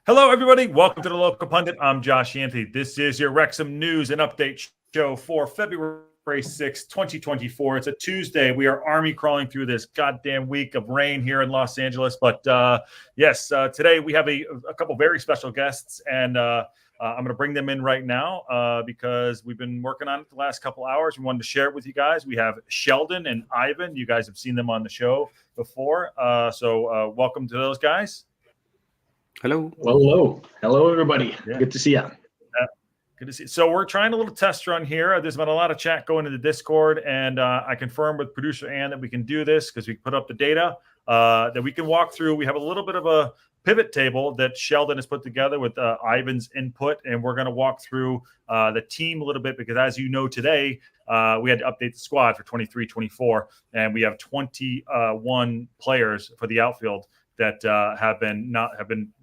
Hello, everybody. Welcome to the Local Pundit. I'm Josh Anthony. This is your Wrexham news and update show for February 6, 2024. It's a Tuesday. We are army crawling through this goddamn week of rain here in Los Angeles. But yes, today we have a couple very special guests, and I'm going to bring them in right now because we've been working on it the last couple hours. We wanted to share it with you guys. We have Sheldon and Ivan. You guys have seen them on the show before. So welcome to those guys. Hello. Hello, everybody. Yeah. Good to see you. Good to see you. So we're trying a little test run here. There's been a lot of chat going into Discord, and I confirmed with producer Ann that we can do this because we put up the data that we can walk through. We have a little bit of a pivot table that Sheldon has put together with Ivan's input, and we're going to walk through the team a little bit because, as you know, today we had to update the squad for 23-24, and we have 21 players for the outfield that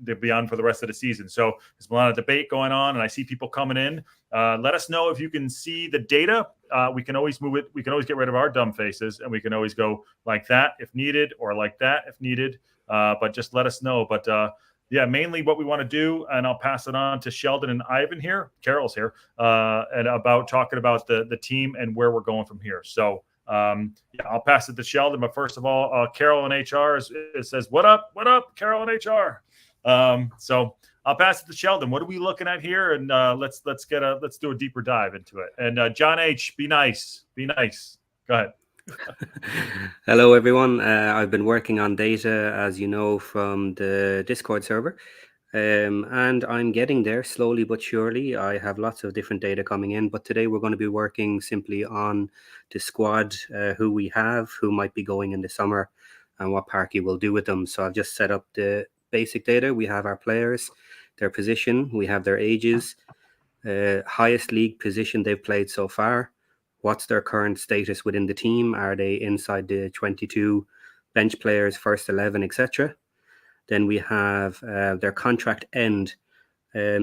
they'll be on for the rest of the season. So there's a lot of debate going on, and I see people coming in. Let us know if you can see the data. We can always move it. We can always get rid of our dumb faces, and we can always go like that if needed, or like that if needed. But just let us know. But yeah, mainly what we want to do, and I'll pass it on to Sheldon and Ivan here. Carol's here, and about talking about the team and where we're going from here. So. Yeah, I'll pass it to Sheldon, but first of all, Carol in HR says, what up, Carol in HR. So I'll pass it to Sheldon. What are we looking at here? And let's do a deeper dive into it. And John H, be nice. Go ahead. Hello, everyone. I've been working on data, as you know, from the Discord server. And I'm getting there slowly but surely. I have lots of different data coming in, but today we're going to be working simply on the squad, who we have, who might be going in the summer, and what Parky will do with them. So I've just set up the basic data. We have our players, their position, we have their ages, highest league position they've played so far, what's their current status within the team, are they inside the 22 bench players, first 11, etc. Then we have their contract end.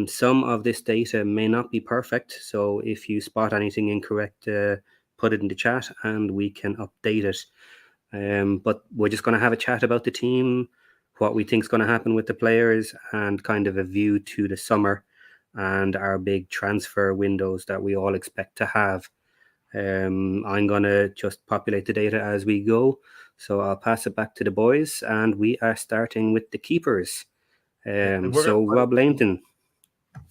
Some of this data may not be perfect, so if you spot anything incorrect, put it in the chat and we can update it. But we're just going to have a chat about the team, what we think is going to happen with the players, and kind of a view to the summer and our big transfer windows that we all expect to have. I'm going to just populate the data as we go. So I'll pass it back to the boys, and we are starting with the keepers. Rob Langton.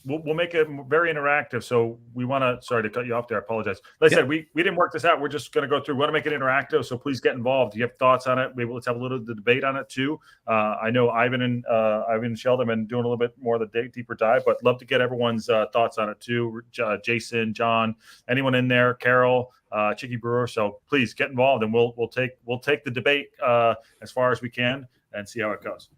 We'll make it very interactive. So we want to, sorry to cut you off there. I apologize. Like I said, we didn't work this out. We're just going to go through. We want to make it interactive. So please get involved. If you have thoughts on it, let's have a little debate on it too. I know Ivan and Sheldon have been doing a little bit more of the deeper dive, but love to get everyone's thoughts on it too. Jason, John, anyone in there, Carol, Chicky Brewer. So please get involved, and we'll take the debate as far as we can and see how it goes.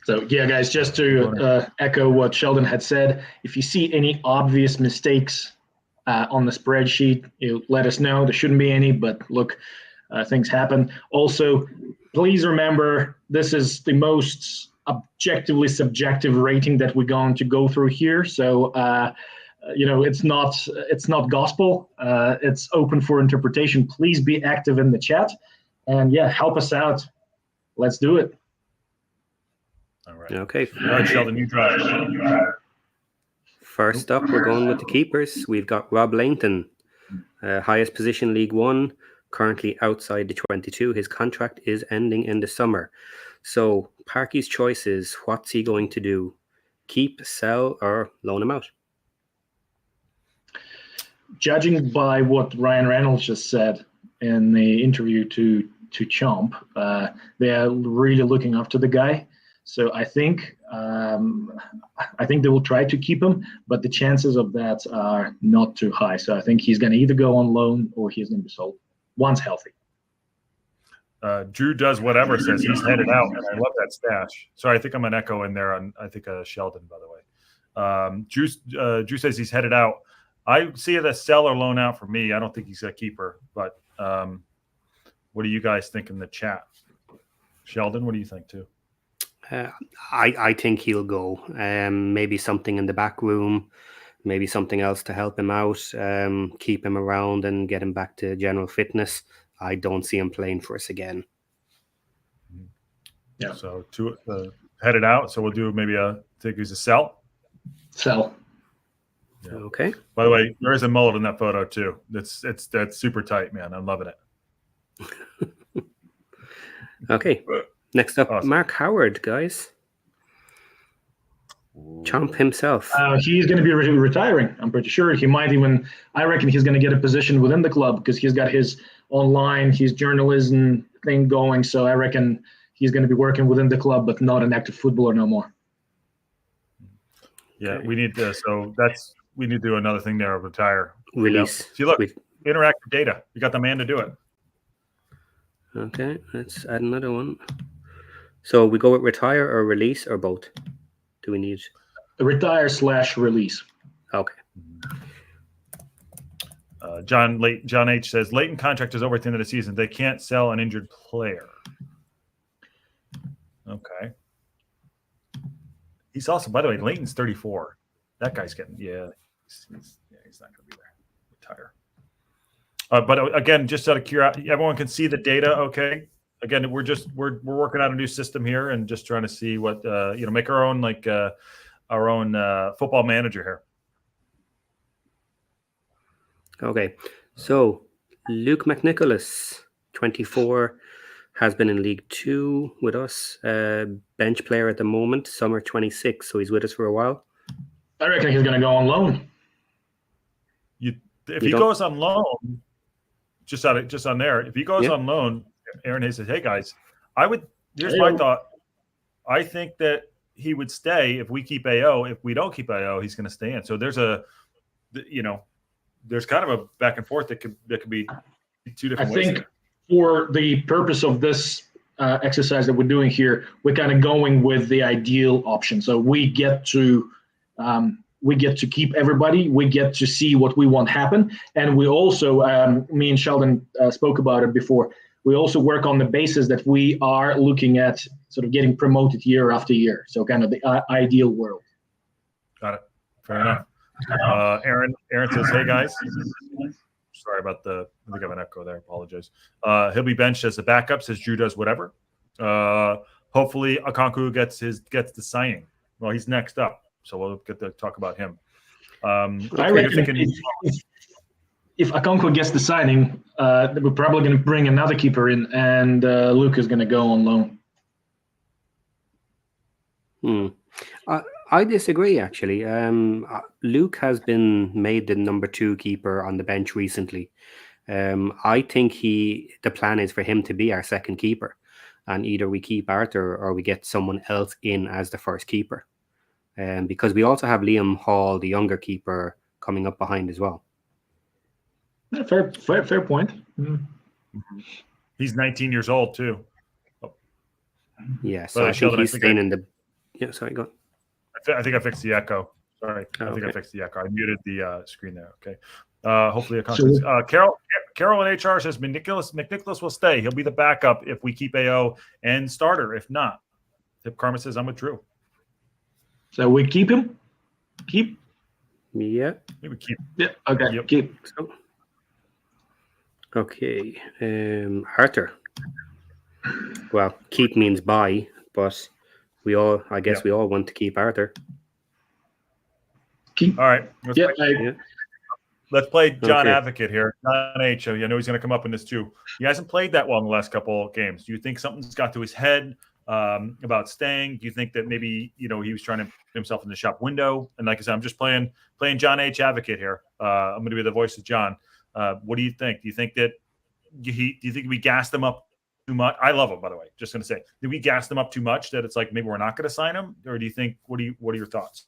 So yeah, guys, just to echo what Sheldon had said, if you see any obvious mistakes on the spreadsheet, let us know. There shouldn't be any, but look, things happen. Also, please remember, this is the most objectively subjective rating that we're going to go through here. So, it's not gospel. It's open for interpretation. Please be active in the chat, and yeah, help us out. Let's do it. All right. Okay. All right, Sheldon, you drive. First up, we're going with the keepers. We've got Rob Langton, highest position, League One, currently outside the 22. His contract is ending in the summer. So Parky's choice is, what's he going to do? Keep, sell, or loan him out? Judging by what Ryan Reynolds just said in the interview to Chomp, they are really looking after the guy. So I think they will try to keep him, but the chances of that are not too high. So I think he's going to either go on loan or he's going to be sold once healthy. Drew does whatever, says he's headed out, and I love that stash. Sorry, I think I'm an echo in there on Sheldon, by the way. Drew says he's headed out. I see it as sell or loan out for me. I don't think he's a keeper, but what do you guys think in the chat? Sheldon, what do you think too? I think he'll go. Maybe something in the back room, maybe something else to help him out, keep him around and get him back to general fitness. I don't see him playing for us again. Yeah. So headed out, so we'll do maybe I think he's a sell. Sell. Yeah. Okay. By the way, there is a mullet in that photo too. That's super tight, man. I'm loving it. Okay. Next up, Awesome. Mark Howard, guys. Chomp himself. He's going to be retiring. I'm pretty sure he might even. I reckon he's going to get a position within the club because he's got his his journalism thing going. So I reckon he's going to be working within the club, but not an active footballer no more. Yeah, Okay. we need to. So we need to do another thing there. Retire. Release. Yep. See, look, interactive data. We got the man to do it. Okay, let's add another one. So we go with retire or release or both? Do we need Retire/release? Okay. John H says Leighton contract is over at the end of the season. They can't sell an injured player. Okay. He's also, by the way, Leighton's 34. That guy's getting he's not going to be there. Retire. But again, just out of curiosity, everyone can see the data. Okay. Again, we're working out a new system here and just trying to see what make our own football manager here. Okay, so Luke McNicholas, 24, has been in League 2 with us. Bench player at the moment, summer 26, so he's with us for a while. I reckon he's going to go on loan. If he goes on loan, just on there, if he goes on loan, Aaron Hayes says, "Hey guys, here's my thought. I think that he would stay if we keep AO. If we don't keep AO, he's going to stay in. So there's there's kind of a back and forth that could be two different ways. I think for the purpose of this exercise that we're doing here, we're kind of going with the ideal option. So we get to keep everybody. We get to see what we want happen, and we also, me and Sheldon spoke about it before. We also work on the basis that we are looking at sort of getting promoted year after year. So kind of the ideal world. Got it. Fair enough. Aaron says, "Hey guys, sorry about I think I have an echo there. Apologize. He'll be benched as a backup. Says Drew does whatever. Hopefully Okonkwo gets the signing. Well, he's next up, so we'll get to talk about him. I reckon if Okonkwo gets the signing, we're probably going to bring another keeper in, and Luke is going to go on loan. I disagree, actually. Luke has been made the number 2 keeper on the bench recently. I think the plan is for him to be our second keeper, and either we keep Arthur or we get someone else in as the first keeper. Because we also have Liam Hall, the younger keeper, coming up behind as well. Fair point. Mm-hmm. He's 19 years old too. Oh. Yeah, so I think he's staying in the. Yeah, sorry, go on. I think I fixed the echo. Sorry, I think I fixed the echo. I muted the screen there. Okay. Hopefully, Carol in HR says McNicholas will stay. He'll be the backup if we keep AO and starter. If not, Tip Karma says I'm with Drew. So we keep him. Keep. Yeah. Maybe keep. Yeah. Okay. Yep. Keep. So, okay. Arthur. Well, keep means buy, but we all want to keep Arthur. Keep. All right. Let's play John Okay. Advocate here. John H. I know he's going to come up in this too. He hasn't played that well in the last couple of games. Do you think something's got to his head about staying? Do you think that maybe he was trying to put himself in the shop window? And like I said, I'm just playing John H. Advocate here. I'm going to be the voice of John. What do you think? Do you think that do you think we gassed him up too much? I love him, by the way. Just going to say, did we gas them up too much that it's like maybe we're not going to sign him? Or do you think? What are your thoughts?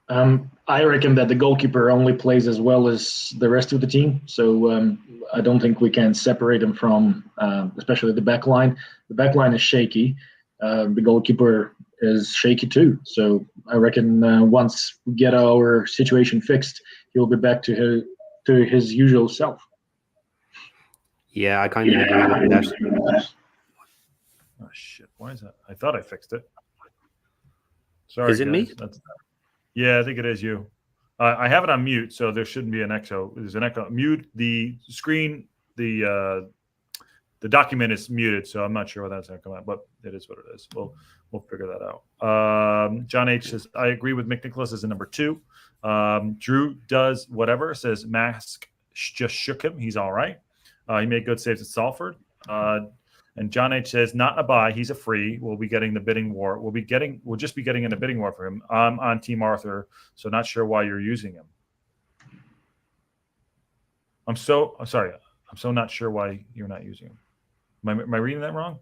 I reckon that the goalkeeper only plays as well as the rest of the team. So I don't think we can separate him from, especially the back line. The back line is shaky. The goalkeeper is shaky too. So I reckon once we get our situation fixed, he'll be back to his usual self. Yeah, I kind of agree with that. Oh shit! Why is that? I thought I fixed it. Sorry, is it guys. me? Yeah, I think it is you. I have it on mute, so there shouldn't be an echo. There's an echo. Mute the screen. The the document is muted, so I'm not sure what that's going to come out, but it is what it is. We'll figure that out. John H says, I agree with Mick Nicholas as a number 2. Drew does whatever, says Mask just shook him. He's all right. He made good saves at Salford. And John H says, not a buy. He's a free. We'll be getting the bidding war. We'll just be getting in a bidding war for him. I'm on Team Arthur, so not sure why you're using him. I'm sorry. I'm so not sure why you're not using him. Am I reading that wrong?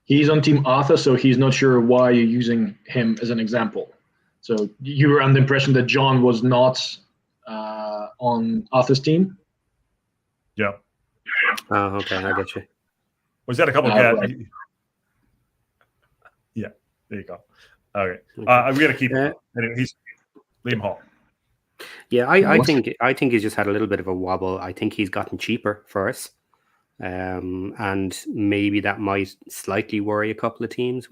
He's on Team Arthur, so he's not sure why you're using him as an example. So you were under the impression that John was not on Arthur's team? Yeah. Oh, okay, I get you. Was that a couple of cats? Right. Yeah, there you go. Okay. We got to keep him. Anyway, he's Liam Hall. Yeah, I think he's just had a little bit of a wobble. I think he's gotten cheaper for us. And maybe that might slightly worry a couple of teams.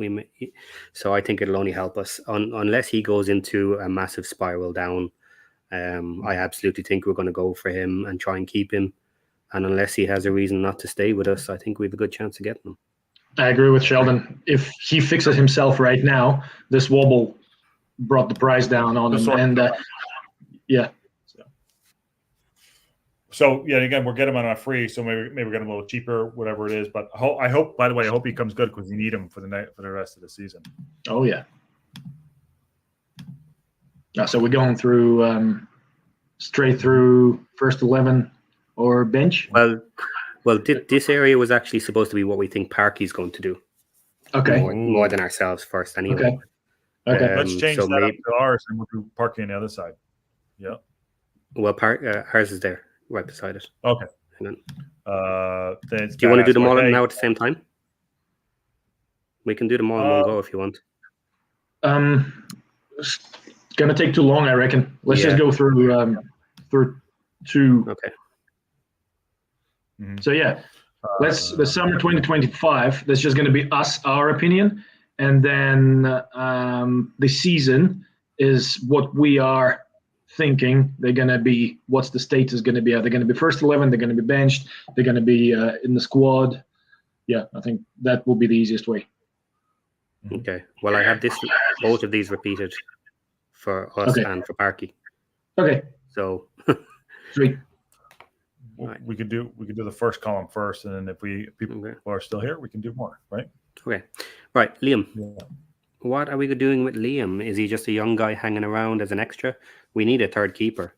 So I think it'll only help us unless he goes into a massive spiral down. I absolutely think we're going to go for him and try and keep him. And unless he has a reason not to stay with us, I think we have a good chance of getting him. I agree with Sheldon. If he fixes himself right now, this wobble brought the price down on him. And yeah. So yeah, again, we're getting him on a free, so maybe we're getting a little cheaper, whatever it is. But I hope. By the way, I hope he comes good because we need him for the rest of the season. Oh yeah. So we're going through straight through first 11 or bench. Well, this area was actually supposed to be what we think Parky's going to do. Okay. More than ourselves first, anyway. Okay. Let's change that up to ours, and we'll do Parky on the other side. Yeah. Well, ours is there, right beside it. Okay. Do you want to do them all now at the same time? We can do them all in one go if you want. It's gonna take too long, I reckon. Let's just go through two. Okay. So yeah, let's the summer 2025. That's just going to be our opinion, and then the season is what we are thinking. They're going to be what's the status going to be? Are they going to be first 11? They're going to be benched. They're going to be in the squad. Yeah, I think that will be the easiest way. Okay. Well, I have both of these repeated for us and for Parky. Okay. So. Sweet. Right. We could do the first column first, and then if people are still here, we can do more, right? Okay. Right, Liam. Yeah. What are we doing with Liam? Is he just a young guy hanging around as an extra? We need a third keeper.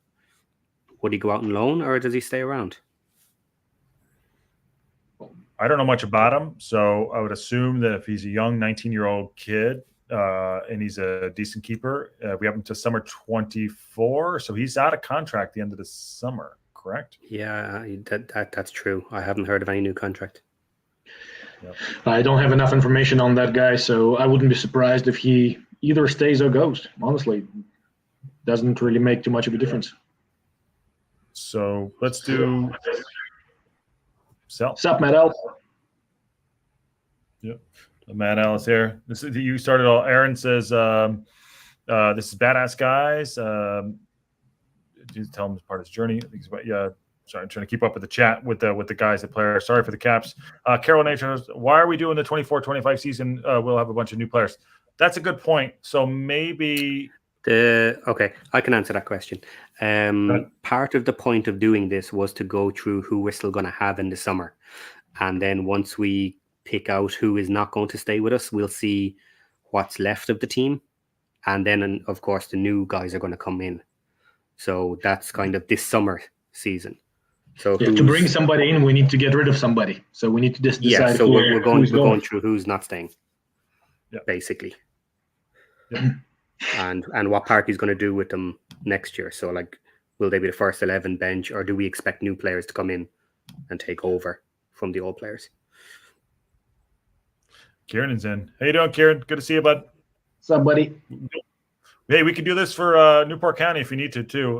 Would he go out on loan, or does he stay around? I don't know much about him, so I would assume that if he's a young 19-year-old kid and he's a decent keeper, we have him to summer 24, so he's out of contract at the end of the summer. Correct? Yeah, that's true. I haven't heard of any new contract. Yep. I don't have enough information on that guy, so I wouldn't be surprised if he either stays or goes. Honestly, doesn't really make too much of a difference. So let's do sell. Sup, Matt L. Yep, Matt L is here. This is you started all. Aaron says, "This is badass guys." Tell him it's part of his journey. I think he's about, sorry, I'm trying to keep up with the chat with the guys that play. Sorry for the caps. Carol Nature, why are we doing the 24-25 season? We'll have a bunch of new players. That's a good point. So maybe okay, I can answer that question. Part of the point of doing this was to go through who we're still going to have in the summer, and then once we pick out who is not going to stay with us, we'll see what's left of the team, and then of course the new guys are going to come in. So that's kind of this summer season. So to bring somebody in, we need to get rid of somebody. So we need to just decide. Yeah, so we're going through who's not staying, basically. Yeah. And what Parky's going to do with them next year. So like, will they be the first 11 bench, or do we expect new players to come in and take over from the old players? Kieran's in. How you doing, Kieran? Good to see you, bud. What's up, buddy? Hey, we could do this for Newport County if you need to, too.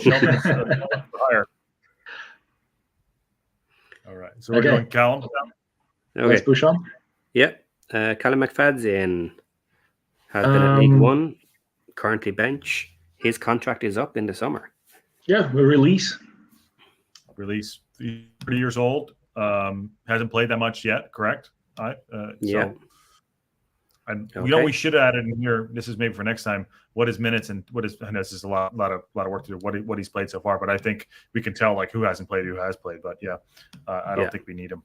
Sheldon's higher. All right. So we're going Callum. Okay. Let's push on. Yep. Callum McFad's in. Has been at League One. Currently bench. His contract is up in the summer. Yeah, we release. Release. He's 30 years old. Hasn't played that much yet. Correct. Yeah. So, we should have added in here. This is maybe for next time. What his minutes and what is? I know this is a lot of work to do. What he's played so far, but I think we can tell like who hasn't played, who has played. But yeah, I don't think we need him.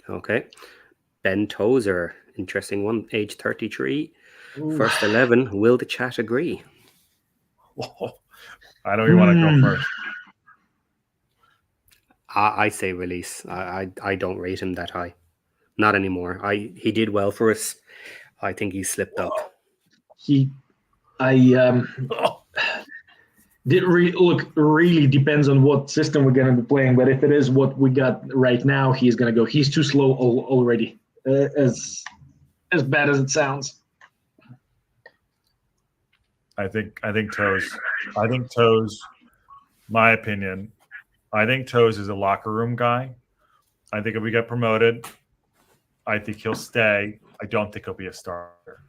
Okay. Ben Tozer, interesting one, age 33. Ooh. First 11. Will the chat agree? I know you want to go first. I say release. I don't rate him that high. Not anymore. He did well for us. I think he slipped up. Really depends on what system we're going to be playing, but if it is what we got right now, he's going to go. He's too slow already, as bad as it sounds. I think Toes, my opinion, I think Toes is a locker room guy. I think if we get promoted, I think he'll stay. I don't think he'll be a starter.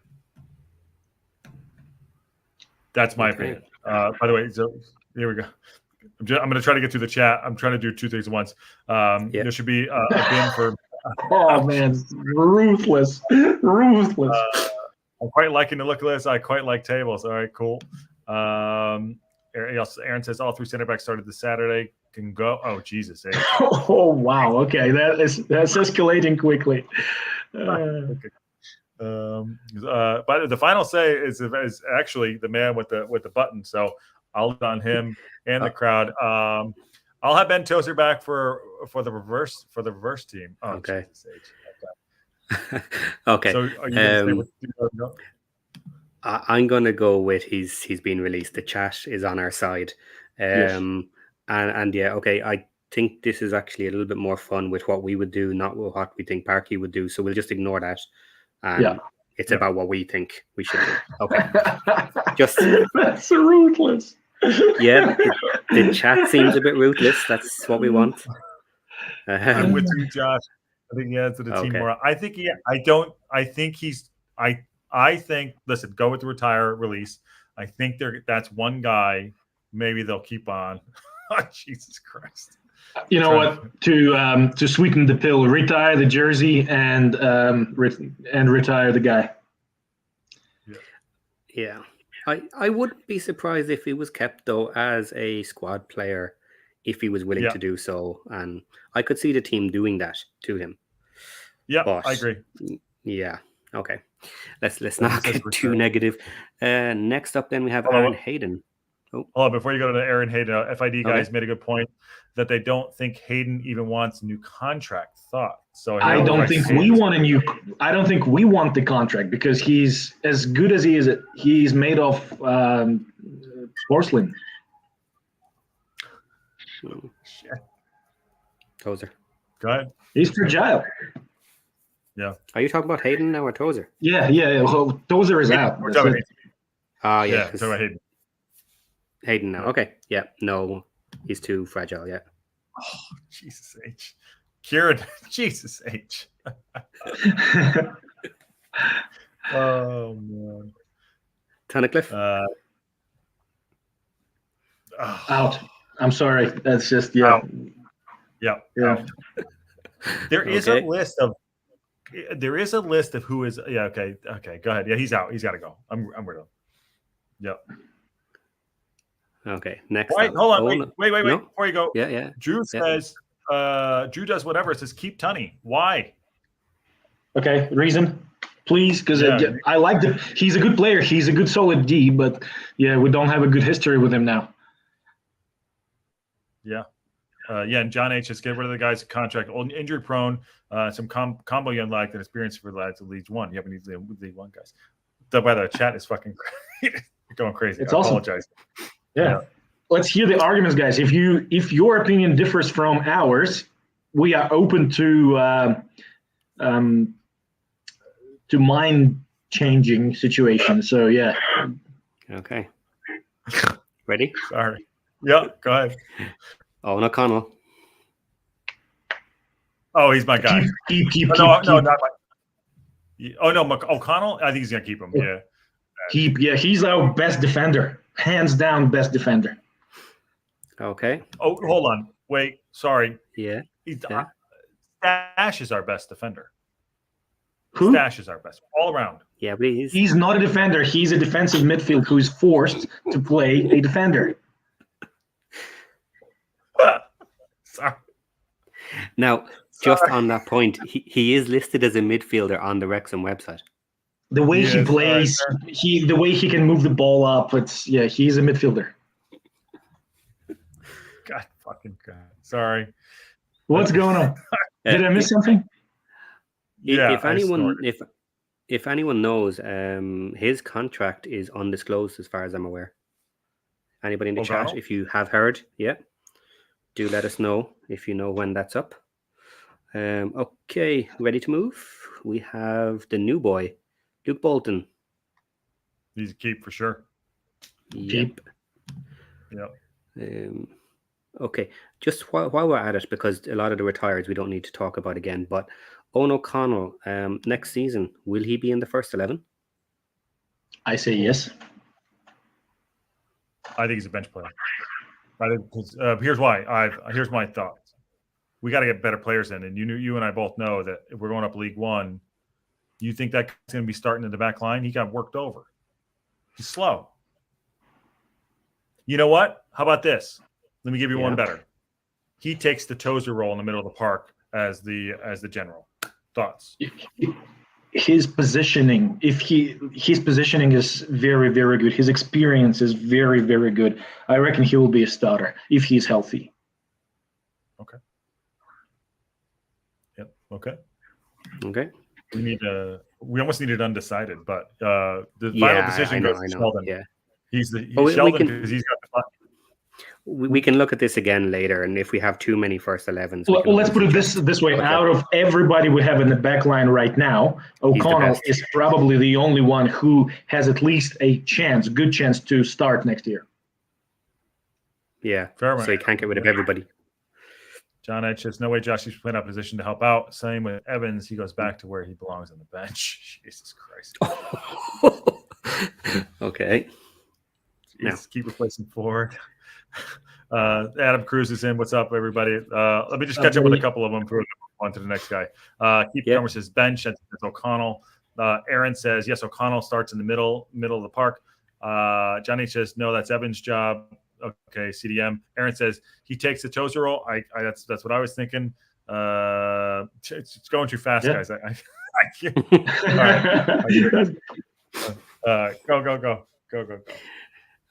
That's my opinion. By the way, so here we go. I'm going to try to get through the chat. I'm trying to do two things at once. There should be a bin for. Oh man, ruthless. I'm quite liking the look of this. I quite like tables. All right, cool. Aaron says all 3 center backs started this Saturday. Can go. Oh Jesus! Oh wow. Okay, that's escalating quickly. Okay. But the final say is actually the man with the button. So I'll look on him and the crowd. I'll have Ben Tozer back for the reverse team. Oh, okay. Jesus, okay. So are you I'm gonna go with he's been released. The chat is on our side. Yes. And yeah, okay. I think this is actually a little bit more fun with what we would do, not what we think Parky would do. So we'll just ignore that. And it's about what we think we should do. Okay. That's so ruthless. Yeah, the chat seems a bit ruthless. That's what we want. I'm with you, Josh. I think he adds to the team more. I think listen, go with the retire release. I think that's one guy maybe they'll keep on. Jesus Christ. You know what? To sweeten the pill, retire the jersey and retire the guy. Yeah. I wouldn't be surprised if he was kept though as a squad player if he was willing to do so, and I could see the team doing that to him. Yeah, I agree. Yeah. Okay. Let's not get too negative. Next up, then we have Aaron Hayden. Oh, before you go to Aaron Hayden, FID guys made a good point that they don't think Hayden even wants a new contract. So I don't think we want a new. I don't think we want the contract because he's as good as he is. He's made of porcelain. Shit. Tozer. Go ahead. He's fragile. Yeah. Are you talking about Hayden now or Tozer? Yeah. Well, Tozer is out. We're talking about Hayden. talking about Hayden. Hayden now. Okay. Yeah. No, he's too fragile. Yeah. Oh, Jesus H. Kieran, Jesus H. Oh man. Tunnicliffe. Out. I'm sorry. That's just Out. Yeah. There is a list of who is okay. Go ahead. Yeah, he's out. He's got to go. I'm rid of him. Yep. Okay. Next. Wait, hold on. Wait. No? Before you go. Yeah. Drew says. Drew does whatever. It says keep Tunney. Why? Okay. Reason, please, because I like he's a good player. He's a good solid D, but we don't have a good history with him now. Yeah. And John H. Just get rid of the guy's contract. Old injury prone. Some combo you unlocked and experience for the lads of League One. You haven't even League One guys. By the chat is fucking going crazy. It's I awesome. apologize. Yeah. Let's hear the arguments, guys. If your opinion differs from ours, we are open to mind changing situations. So yeah. Okay. Ready? Sorry. Yeah. Go ahead. Owen O'Connell. Oh, he's my guy. Keep. No, not my. Oh no, O'Connell. I think he's gonna keep him. Yeah. Keep. Yeah, he's our best defender, hands down, best defender. Okay. Oh, hold on. Wait. Sorry. Yeah. Stash is our best defender. Who? Stash is our best all around. Yeah, but He's not a defender. He's a defensive midfield who's forced to play a defender. Sorry. Now, just on that point, he is listed as a midfielder on the Wrexham website. The way he Yes, plays, the way he can move the ball up, he's a midfielder. God fucking God. Sorry. What's going on? Did I miss something? Yeah. If anyone knows, his contract is undisclosed as far as I'm aware. Anybody in the chat, if you have heard, do let us know if you know when that's up. Okay, ready to move? We have the new boy, Luke Bolton. He's a keep for sure. Yep. Okay, just while we're at it, because a lot of the retired we don't need to talk about again, but Owen O'Connell, next season, will he be in the first 11? I say yes. I think he's a bench player. Here's why. Here's my thoughts. We got to get better players in, and you and I both know that if we're going up League One, you think that guy's going to be starting in the back line? He got worked over. He's slow. You know what? How about this? Let me give you one better. He takes the Tozer role in the middle of the park as the general. Thoughts? His positioning, his positioning is very, very good. His experience is very, very good. I reckon he will be a starter if he's healthy. Okay. Yep. Okay. Okay. We almost needed undecided, but the final decision goes to Sheldon. Yeah. He's Sheldon because he's got the. We can look at this again later, and if we have too many first 11s. Well, let's put it this way. Okay. Out of everybody we have in the back line right now, O'Connell is probably the only one who has at least a good chance to start next year. Yeah, so he can't get rid of everybody. John Edge says, no way Josh is playing out position to help out. Same with Evans. He goes back to where he belongs on the bench. Jesus Christ. Okay. Jeez, keep replacing forward. Adam Cruz is in. What's up, everybody? Let me just catch up with a couple of them before we go on to the next guy. Keith Comer says bench. That's O'Connell. Aaron says yes. O'Connell starts in the middle of the park. Johnny says no. That's Evans' job. Okay, CDM. Aaron says he takes the Tozer role. That's what I was thinking. It's going too fast, guys. I can't. All right. Go.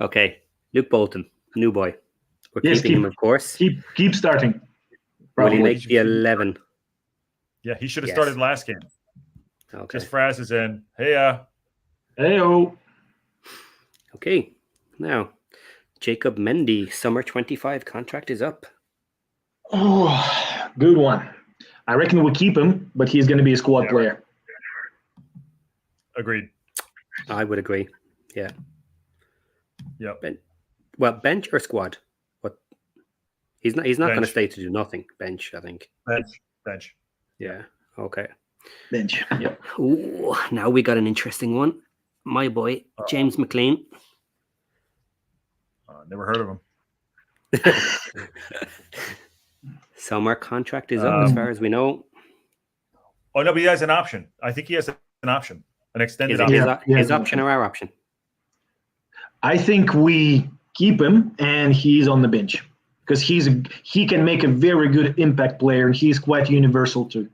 Okay, Luke Bolton. New boy. We're keeping him, of course. Keep starting. Will he make the 11? Yeah, he should have started last game. Okay. Just Fraz is in. Hey-o. Okay. Now, Jacob Mendy, summer 25 contract is up. Oh, good one. I reckon we'll keep him, but he's going to be a squad player. Agreed. I would agree. Yeah. Yep. Well, bench or squad? What? He's not going to stay to do nothing. Bench, I think. Bench. Yeah. Okay. Bench. Yep. Ooh, now we got an interesting one. My boy, James McLean. Never heard of him. Summer contract is up, as far as we know. Oh no, but he has an option. I think he has an option, an extended option. His option or our option? I think we keep him, and he's on the bench because he can make a very good impact player, and he's quite universal too.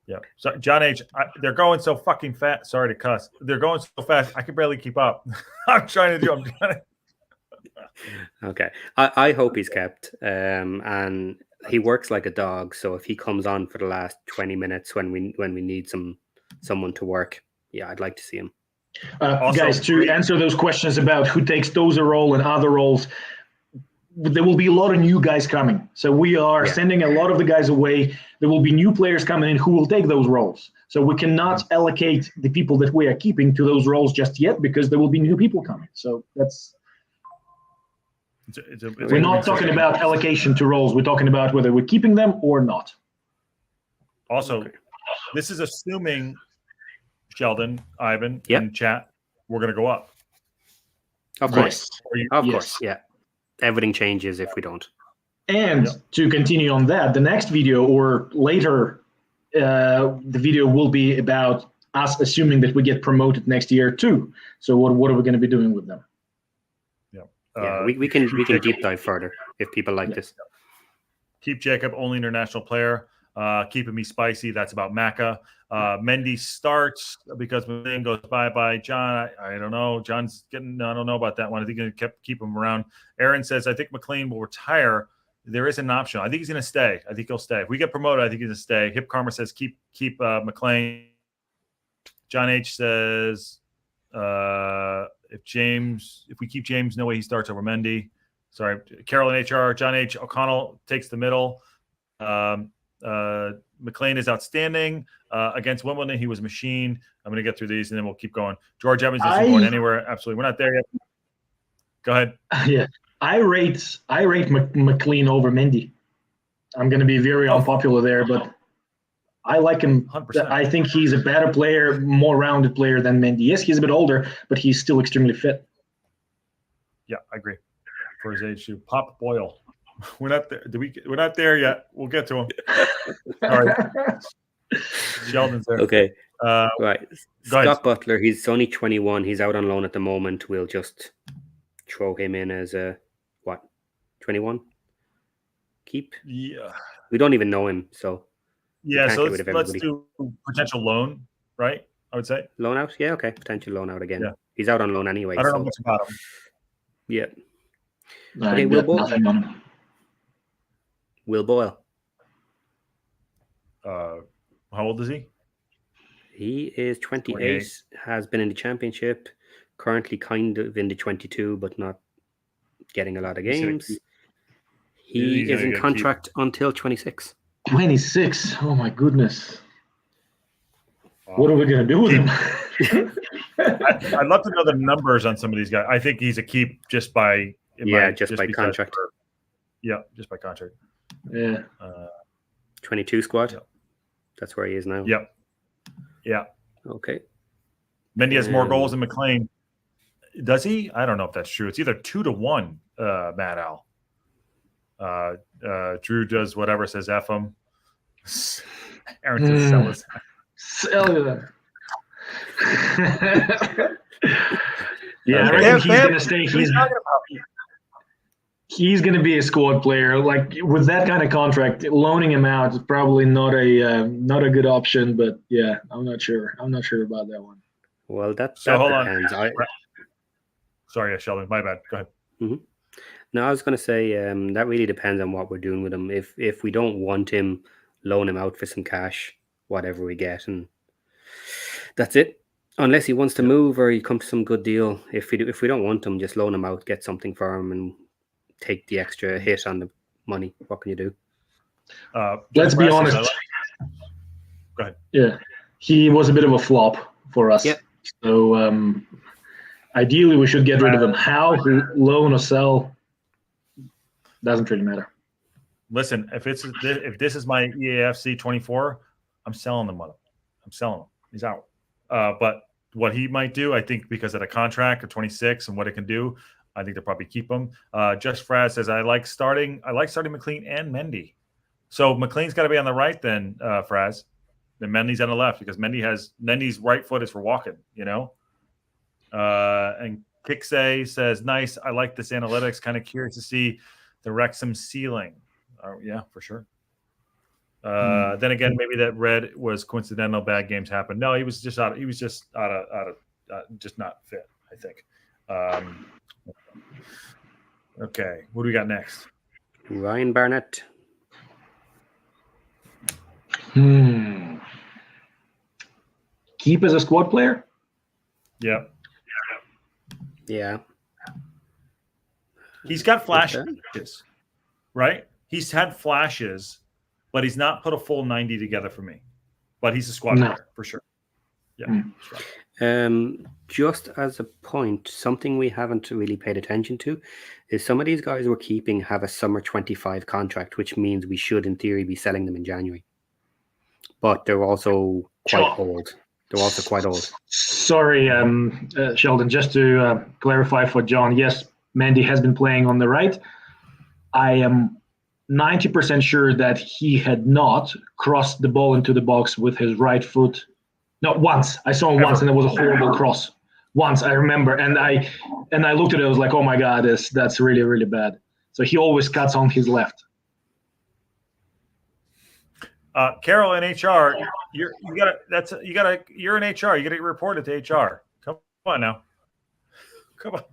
Yeah. So John H, they're going so fucking fast. Sorry to cuss. They're going so fast. I can barely keep up. I'm trying to. Okay. I hope he's kept. And he works like a dog. So if he comes on for the last 20 minutes when we need someone to work, I'd like to see him. Guys, to answer those questions about who takes Tozer role and other roles, there will be a lot of new guys coming. So we are sending a lot of the guys away. There will be new players coming in who will take those roles. So we cannot allocate the people that we are keeping to those roles just yet because there will be new people coming. So that's... we're not talking about allocation to roles. We're talking about whether we're keeping them or not. Also, this is assuming Sheldon, Ivan, in chat, we're going to go up. Of course. Of course, yeah. Everything changes if we don't. And to continue on that, the next video or later, the video will be about us assuming that we get promoted next year too. So what are we going to be doing with them? We can deep dive further if people like this. Keep Jacob, only international player. Keeping me spicy. That's about Macca. Mendy starts because McLean goes bye-bye. John, I don't know. John's getting, I don't know about that one. I think he's going to keep him around. Aaron says, I think McLean will retire. There is an option. I think he's going to stay. I think he'll stay. If we get promoted, I think he's going to stay. Hip Karma says, keep McLean. John H says, if we keep James, no way he starts over Mendy. Sorry, Carolyn HR, John H. O'Connell takes the middle. McLean is outstanding against Wimbledon. He was a machine. I'm going to get through these and then we'll keep going. George Evans isn't going anywhere. Absolutely, we're not there yet. Go ahead. Yeah, I rate McLean over Mendy. I'm going to be very unpopular there, but I like him. 100%. I think he's a better player, more rounded player than Mendy. Yes, he's a bit older, but he's still extremely fit. Yeah, I agree. For his age, too. Pop Boyle. We're not there. We're not there yet. We'll get to him. All right. Sheldon's there. Okay. Right. Scott Butler. He's only 21. He's out on loan at the moment. We'll just throw him in as a 21? Keep. Yeah. We don't even know him, so. Yeah. So let's do potential loan, right? I would say loan out. Yeah. Okay. Potential loan out again. Yeah. He's out on loan anyway. I don't know much about him. Yeah. Okay, Will Boyle. Will Boyle. How old is he? He is 28, has been in the championship, currently kind of in the 22, but not getting a lot of games. He is in contract until 26. 26? Oh my goodness. What are we going to do with him? I'd love to know the numbers on some of these guys. I think he's a keep just by contract. Just by contract. Yeah. 22 squad. Yep. That's where he is now. Yep. Yeah. Okay. Mendy has more goals than McLean. Does he? I don't know if that's true. It's either 2-1, Matt Al. Drew does whatever, says F him. Aaron says sell us. Cellular. Yeah, I think he's going to stay. He's going to be a squad player. Like with that kind of contract, loaning him out is probably not a good option. But yeah, I'm not sure. I'm not sure about that one. Well, that hold depends. On. Sorry, Sheldon. My bad. Go ahead. Mm-hmm. No, I was going to say that really depends on what we're doing with him. If we don't want him, loan him out for some cash, whatever we get, and that's it. Unless he wants to move or he comes to some good deal. If we don't want him, just loan him out, get something for him, and take the extra hit on the money. What can you do? Let's be honest. Go ahead. Yeah, he was a bit of a flop for us. Yep. So ideally, we should get rid of him. How, loan or sell, doesn't really matter. Listen, if this is my EAFC 24, I'm selling him. I'm selling him. He's out. But what he might do, I think, because of the contract of 26 and what it can do, I think they'll probably keep him. Just Fraz says, I like starting McLean and Mendy. So McLean's got to be on the right then, Fraz. Then Mendy's on the left because Mendy's right foot is for walking, you know. And Kixay says, nice. I like this analytics. Kind of curious to see the Wrexham ceiling. Yeah, for sure. Then again, maybe that red was coincidental. Bad games happen. No, he was just out. He was just out of just not fit, I think. Okay, what do we got next? Ryan Barnett. Keep as a squad player? Yeah. Yeah. He's got flashes, right? He's had flashes, but he's not put a full 90 together for me. But he's a squad player for sure. Yeah. Just as a point, something we haven't really paid attention to is some of these guys we're keeping have a summer 25 contract, which means we should, in theory, be selling them in January. But they're also quite old. They're also quite old. Sorry, Sheldon, just to clarify for John, yes, Mendy has been playing on the right. I am 90% sure that he had not crossed the ball into the box with his right foot. No, once. I saw him once, and it was a horrible cross. Once, I remember. And I looked at it, I was like, oh my God, that's really, really bad. So he always cuts on his left. Carol in HR, you're in HR. You gotta get reported to HR. Come on now. Come on.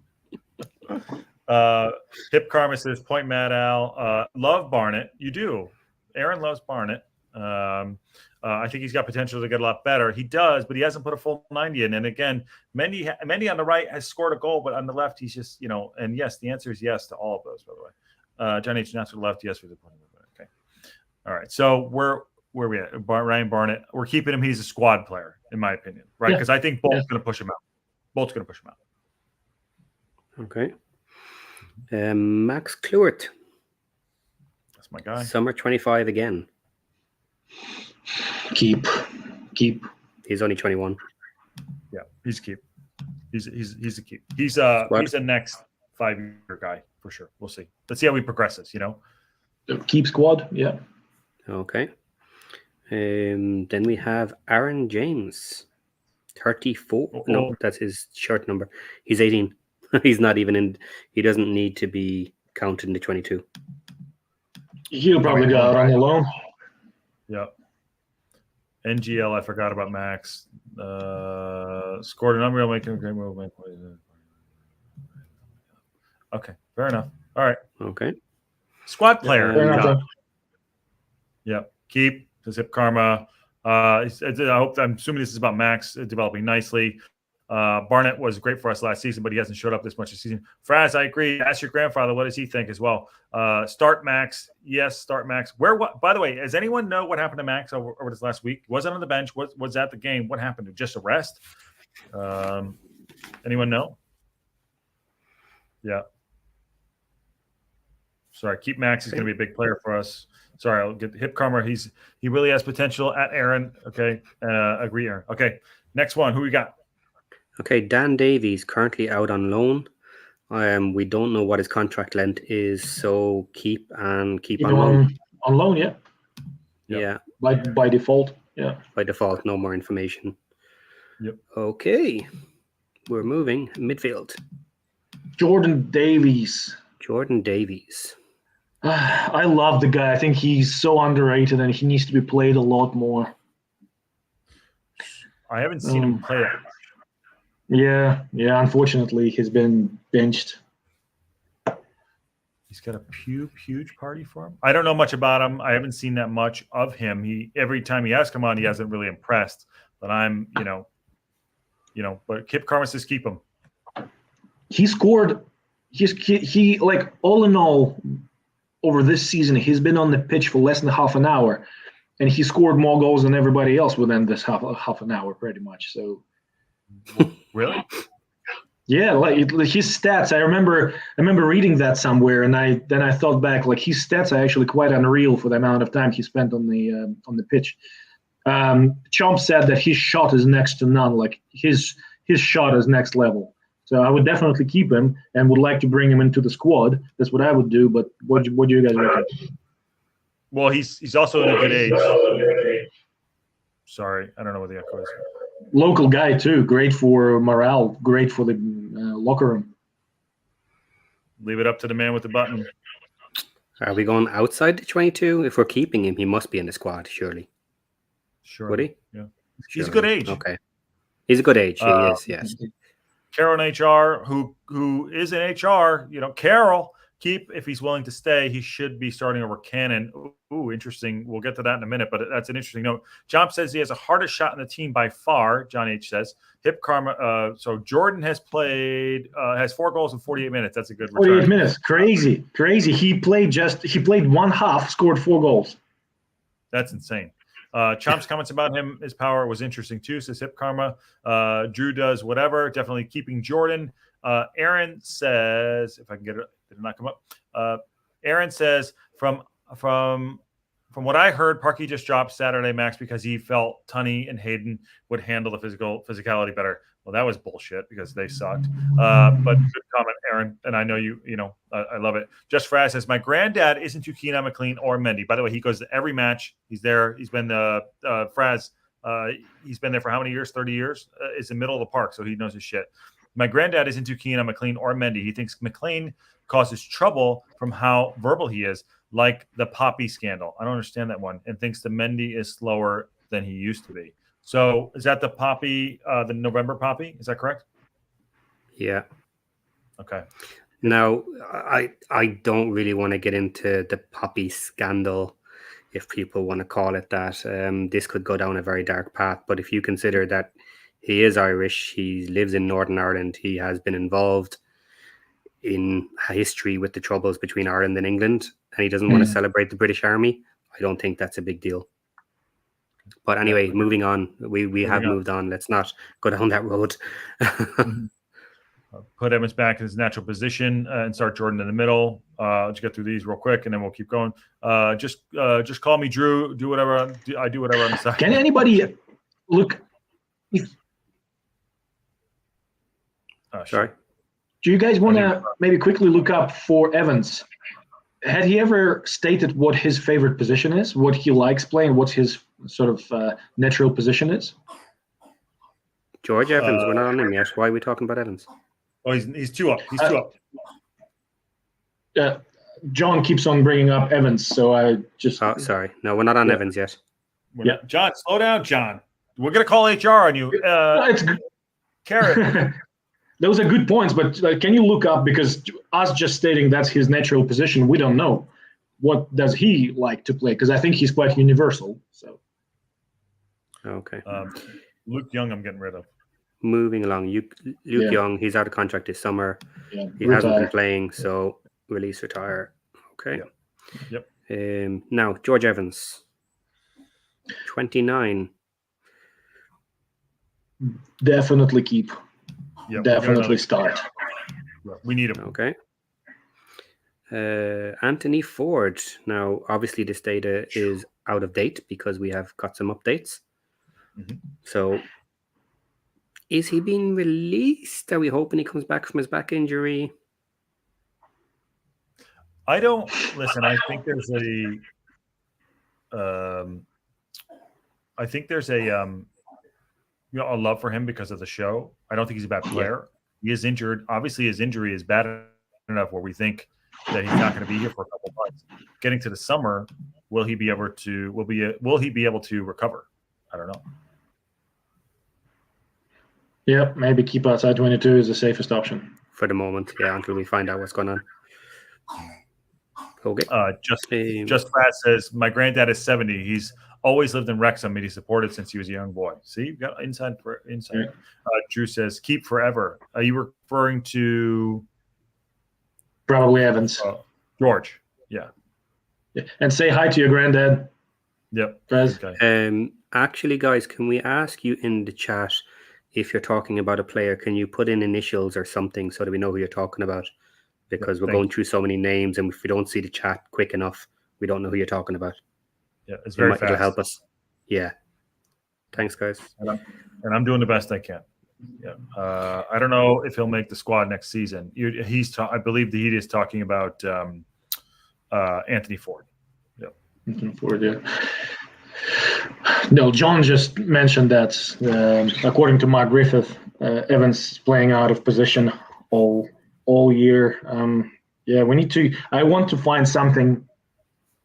Hip Karma says, point Matt Al. Love Barnett. You do. Aaron loves Barnett. I think he's got potential to get a lot better. He does, but he hasn't put a full 90 in. And again, Mendy on the right has scored a goal, but on the left, he's just, and yes, the answer is yes to all of those, by the way. John H. Not to the left, yes for the point. Okay. All right. So where are we at? Ryan Barnett. We're keeping him. He's a squad player, in my opinion, right? Because I think Bolt's going to push him out. Bolt's going to push him out. Okay. Max Kluert. That's my guy. Summer 25 again. Keep. He's only 21. Yeah, he's keep. He's a keep. He's a next 5-year guy for sure. We'll see. Let's see how he progresses. Keep squad. Yeah. Okay. Then we have Aaron James, 34. No, that's his shirt number. He's 18. He's not even in. He doesn't need to be counted in the 22. He'll probably go out on loan. Yeah. NGL, I forgot about Max. Scored an unreal, making a great move. Okay, fair enough. All right. Okay. Squad player. Yeah. Keep the Zip Karma. I'm assuming this is about Max developing nicely. Barnett was great for us last season, but he hasn't showed up this much this season. Fraz, I agree. Ask your grandfather, what does he think as well? Start Max. Yes, start Max. By the way, does anyone know what happened to Max over this last week? Was it on the bench? Was that the game? What happened? Just a rest? Anyone know? Yeah. Sorry, keep Max. He's going to be a big player for us. Sorry, I'll get Hip Karma. He really has potential at Aaron. Okay. Agree, Aaron. Okay. Next one. Who we got? Okay, Dan Davies currently out on loan. We don't know what his contract length is, so keep on loan. On loan, yeah. Yeah. By default, yeah. By default, no more information. Yep. Okay, we're moving midfield. Jordan Davies. I love the guy. I think he's so underrated, and he needs to be played a lot more. I haven't seen him play that. Yeah. Unfortunately, he's been benched. He's got a huge party for him. I don't know much about him. I haven't seen that much of him. Every time he has come on, he hasn't really impressed. But I'm, but Kip Karma says keep him. He scored. He like all in all, over this season, he's been on the pitch for less than half an hour, and he scored more goals than everybody else within this half an hour, pretty much. So. Really? Yeah, like his stats. I remember reading that somewhere, and then I thought back, like his stats are actually quite unreal for the amount of time he spent on the pitch. Chomp said that his shot is next to none. Like his shot is next level. So I would definitely keep him, and would like to bring him into the squad. That's what I would do. But what do you guys reckon? Well, he's also in a good age. Sorry, I don't know what the echo is. Local guy too, great for morale, great for the locker room. Leave it up to the man with the button. Are we going outside the 22? If we're keeping him, he must be in the squad, surely. Sure. Would he? Yeah. He's a good age. Okay. He's a good age. He is, yes. Carol in HR, who is in HR, Carol, keep if he's willing to stay. He should be starting over Cannon. Ooh, interesting. We'll get to that in a minute, but that's an interesting note. John says he has the hardest shot in the team by far. John H says Hip Karma. So Jordan has 4 goals in 48 minutes. That's a good return. 48 minutes, crazy. He played one half, scored 4 goals. That's insane. Chomp's comments about his power was interesting too. Says Hip Karma. Drew does whatever. Definitely keeping Jordan. Aaron says, if I can get it, did it not come up? Aaron says from what I heard, Parky just dropped Saturday Max because he felt Tunney and Hayden would handle the physicality better. Well, that was bullshit because they sucked. But good comment, Aaron. And I know I love it. Just Fraz says, my granddad isn't too keen on McLean or Mendy. By the way, he goes to every match. He's there. He's been Fraz. He's been there for how many years? 30 years. It's the middle of the park, so he knows his shit. My granddad isn't too keen on McLean or Mendy. He thinks McLean causes trouble from how verbal he is, like the Poppy scandal. I don't understand that one. And thinks the Mendy is slower than he used to be. So is that the Poppy, the November Poppy? Is that correct? Yeah. Okay. Now, I don't really want to get into the Poppy scandal, if people want to call it that. This could go down a very dark path. But if you consider that he is Irish, he lives in Northern Ireland, he has been involved in history with the troubles between Ireland and England, and he doesn't want to celebrate the British Army, I don't think that's a big deal. But anyway, moving on. We have moved on. Let's not go down that road. Put Evans back in his natural position and start Jordan in the middle. Let's get through these real quick, and then we'll keep going. Just call me Drew. Do whatever. I do whatever on the side. Can anybody look? Sorry. Do you guys want to maybe quickly look up for Evans? Had he ever stated what his favorite position is, what he likes playing, what his sort of natural position is? George Evans, we're not on him yet. Why are we talking about Evans? Oh, he's two up. He's two up. John keeps on bringing up Evans, so I just... Oh, sorry. No, we're not on Evans yet. John, slow down, John. We're going to call HR on you. It's good. Carrot. Those are good points, but can you look up, because us just stating that's his natural position, we don't know. What does he like to play? Because I think he's quite universal. So. Okay. Luke Young, I'm getting rid of. Moving along. Luke Young, he's out of contract this summer. Yeah, he hasn't been playing, so release, retire. Okay. Yep. Now, George Evans, 29. Definitely keep. Yep, definitely start. We need him. Okay. Anthony Ford. Now, obviously, this data is out of date because we have got some updates. So, is he being released? Are we hoping he comes back from his back injury? I don't listen. I think there's a love for him because of the show. I don't think he's a bad player. He is injured. Obviously, his injury is bad enough where we think that he's not going to be here for a couple of months. Getting to the summer, will he be able to recover? I don't know. Yeah, maybe keep outside 22 is the safest option for the moment. Yeah, until we find out what's going on. Okay. Just Fat says my granddad is 70. He's always lived in Wrexham and he supported since he was a young boy. See, you got inside. Yeah. Drew says keep forever. Are you referring to probably Evans? George. Yeah. And say hi to your granddad. Yep. Okay. Actually, guys, can we ask you in the chat if you're talking about a player? Can you put in initials or something so that we know who you're talking about? Because we're going through so many names, and if we don't see the chat quick enough, we don't know who you're talking about. Yeah, it's very fast. It'll help us. Yeah. Thanks, guys. And I'm doing the best I can. Yeah. I don't know if he'll make the squad next season. I believe that he is talking about Anthony Ford. Yep. Anthony Ford, yeah. No, John just mentioned that according to Mark Griffith, Evans is playing out of position all year. I want to find something,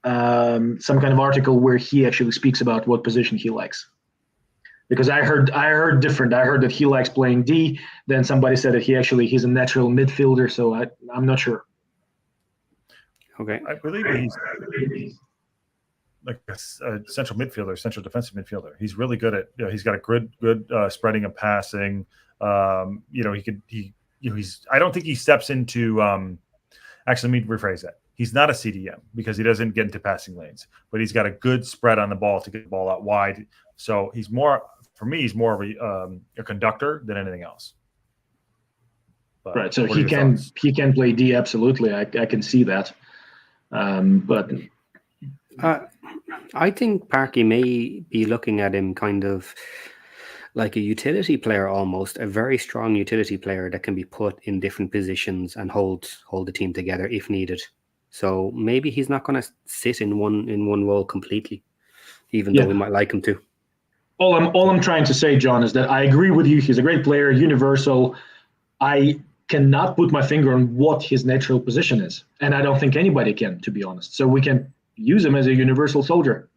some kind of article where he actually speaks about what position he likes. Because I heard different. I heard that he likes playing D. Then somebody said that he's a natural midfielder. So I'm not sure. Okay. I believe he's like a central midfielder, central defensive midfielder. He's really good at. He's got a good spreading and passing. I don't think he steps into. Actually, let me rephrase that. He's not a CDM because he doesn't get into passing lanes, but he's got a good spread on the ball to get the ball out wide. So he's more of a conductor than anything else. But right. So he can play D. Absolutely, I can see that. But I think Parky may be looking at him kind of like a utility player almost, a very strong utility player that can be put in different positions and hold the team together if needed. So maybe he's not going to sit in one role completely, even though we might like him to. All I'm trying to say, John, is that I agree with you. He's a great player, universal. I cannot put my finger on what his natural position is, and I don't think anybody can, to be honest. So we can use him as a universal soldier.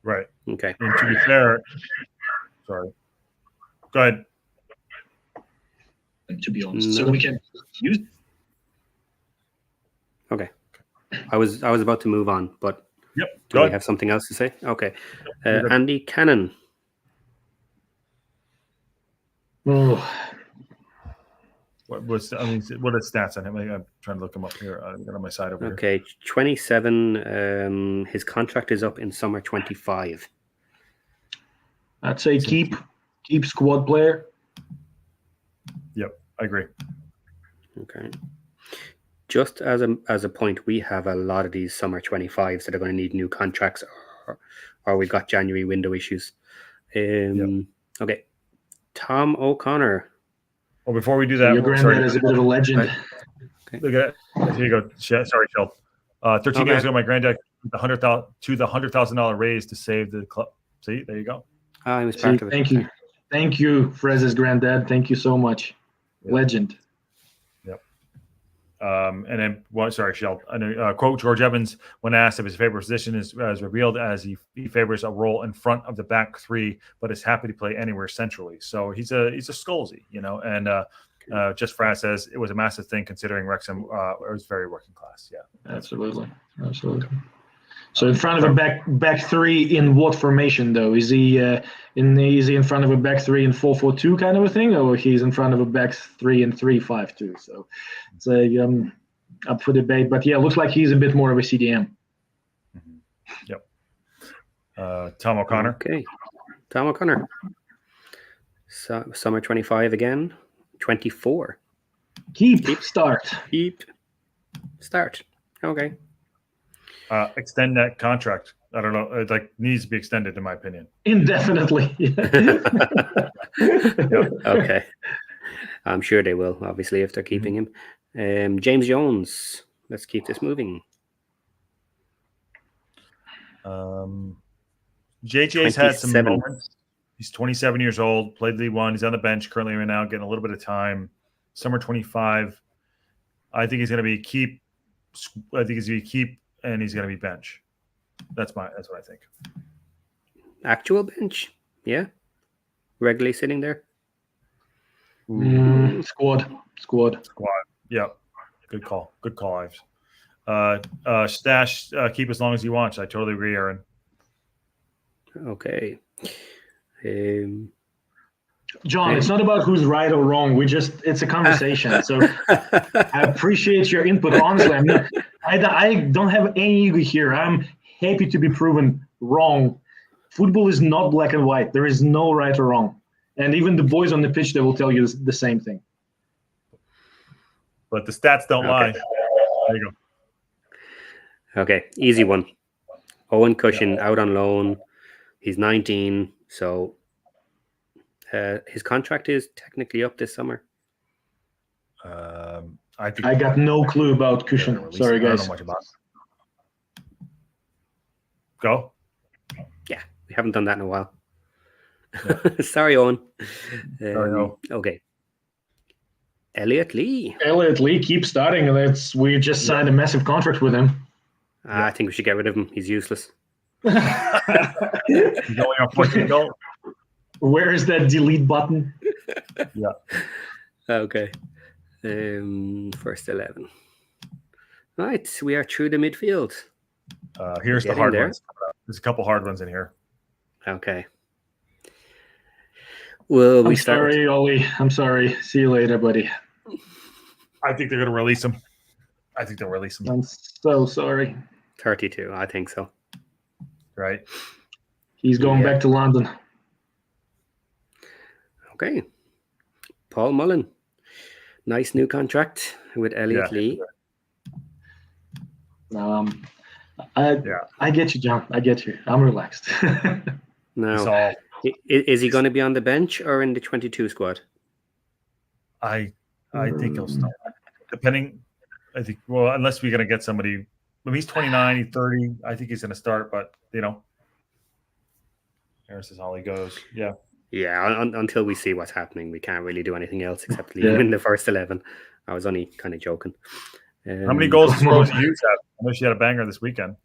Right. Okay. And to be fair, sorry. Go ahead. And to be honest, so we can use. Okay. I was about to move on, but do we have something else to say? Okay. Andy Cannon. Oh. What are stats on him? I'm trying to look him up here. I've got on my side over here. Okay, 27. His contract is up in summer 25. I'd say keep squad player. Yep, I agree. Okay. Just as a point, we have a lot of these summer 25s that are going to need new contracts, or we've got January window issues. Okay, Tom O'Connor. Well, before we do that, your granddad is a bit of a legend. Right. Okay. Look at that. Here you go. Sorry, Sheldon. 13 years ago, my granddad the $100,000 raise to save the club. See, there you go. I was part of it. Thank you, Frez's granddad. Thank you so much. Yep. Legend. Yep. And then, sorry, Sheldon. Quote George Evans when asked if his favorite position is revealed as he favors a role in front of the back three, but is happy to play anywhere centrally. So he's a Scholesy, and just Fraz says it was a massive thing considering Wrexham was very working class. Yeah, absolutely. So in front of a back three in what formation though? Is he in front of a back three in 4-4-2 kind of a thing, or he's in front of a back three in 3-5-2? So it's up for debate. But yeah, it looks like he's a bit more of a CDM. Mm-hmm. Yep. Tom O'Connor. Okay, Tom O'Connor. Summer 25 again. 24. Keep start. Okay. Extend that contract. I don't know. It needs to be extended, in my opinion. Indefinitely. Okay. I'm sure they will, obviously, if they're keeping him. James Jones. Let's keep this moving. JJ's had some moments. He's 27 years old, played League One. He's on the bench currently right now, getting a little bit of time. Summer 25. I think he's going to be keep. I think he's going to be keep, and he's going to be bench. That's what I think. Actual bench, yeah. Regularly sitting there. Squad. Yeah, good call, Ives. Stash keep as long as he wants. I totally agree, Aaron. Okay. John, it's not about who's right or wrong. It's a conversation. So I appreciate your input. Honestly, I don't have any ego here. I'm happy to be proven wrong. Football is not black and white. There is no right or wrong. And even the boys on the pitch, they will tell you the same thing. But the stats don't lie. There you go. Okay, easy one. Owen Cushion out on loan. He's 19, so his contract is technically up this summer. I got no clue about Cushion. Sorry, guys. I don't know much about it. Go. Yeah, we haven't done that in a while. Yeah. Sorry, Owen. No. Okay. Elliot Lee. Keep starting. We just signed a massive contract with him. I think we should get rid of him. He's useless. He's only on 14 goals. Where is that delete button? Yeah. Okay. First 11. Right, we are through the midfield. Here's the hard ones. There's a couple hard ones in here. Okay. Well, I'm sorry, Ollie. I'm sorry. See you later, buddy. I think they're going to release him. I think they'll release him. I'm so sorry. 32, I think so. Right. He's going back to London. Okay. Paul Mullen. Nice new contract with Elliot Lee. I get you, John. I get you. I'm relaxed. No. Is he going to be on the bench or in the 22 squad? I think he'll start. Depending, I think. Well, unless we're going to get somebody. When he's 29, he's 30. I think he's going to start. But Harris is how he goes. Yeah. Yeah. Until we see what's happening, we can't really do anything else except leave him in the first 11. I was only kind of joking. How many goals does Rosie Hughes have? I know she had a banger this weekend.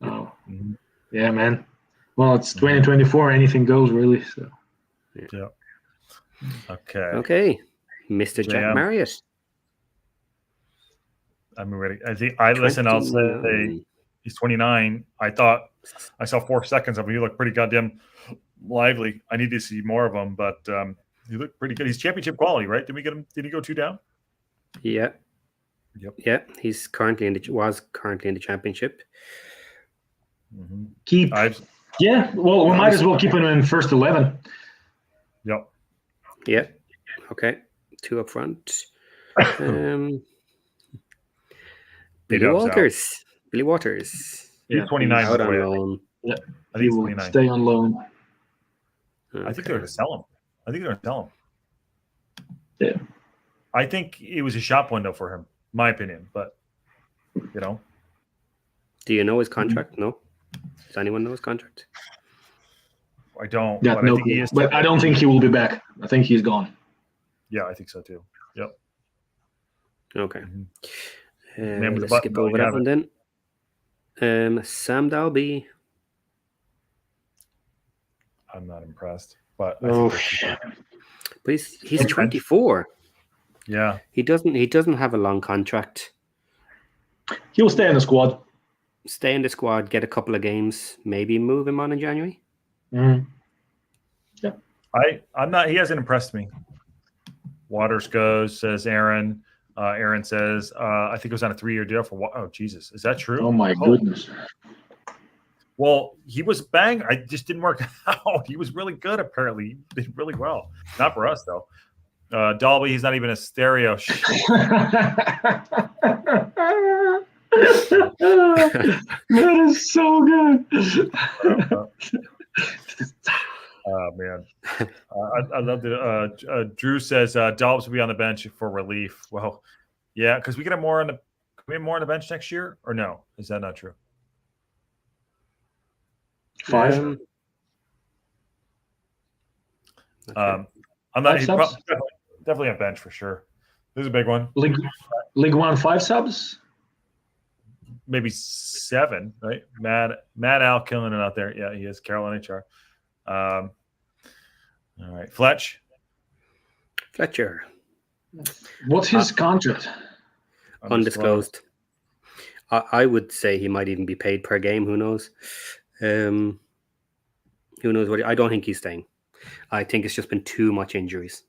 Oh, yeah, man. Well, it's 2024. Anything goes, really. So. Yeah. Okay. Okay. Mr. Jack Marriott. I'm ready. Listen, I'll say he's 29. I thought I saw 4 seconds of him. He looked pretty goddamn lively. I need to see more of him, but he looked pretty good. He's championship quality, right? Did we get him? Did he go 2 down? Yeah. Yep. Yeah. He's currently in the championship. Yeah. Well, we might as well keep him in first 11. Yep. Yeah. Okay. 2 up front. Billy Waters. He's 29. Out on loan. Yeah. I think he's 29. Stay on loan. Okay. I think they're going to sell him. Yeah. I think it was a shop window for him, my opinion. But, Do you know his contract? No? Does anyone know his contract? I don't. Yeah, but no, I think he is. But I don't think he will be back. I think he's gone. Yeah, I think so too. Yep. Okay. Let's skip over that one then. Sam Dalby. I'm not impressed, but he's 24. Yeah. He doesn't have a long contract. He'll stay in the squad. Stay in the squad, get a couple of games, maybe move him on in January. Yeah. I'm not. He hasn't impressed me. Waters goes, says Aaron. Aaron says, I think it was on a 3-year deal for. Oh Jesus, is that true? Oh my goodness. Well, he was bang. I just didn't work out. He was really good. Apparently, he did really well. Not for us though. Dalby, he's not even a stereo. That is so good. Oh man, I love it. Drew says Dobbs will be on the bench for relief. Well, yeah, because we can have more on the. Can we have more on the bench next year, or no? Is that not true? 5. I'm not. Definitely a bench for sure. This is a big one. League 1 5 subs. Maybe 7, right? Matt Al killing it out there. Yeah, he is. Carolina HR. All right, Fletcher. What's his contract? Undisclosed. I would say he might even be paid per game. Who knows? Who knows what? I don't think he's staying. I think it's just been too much injuries.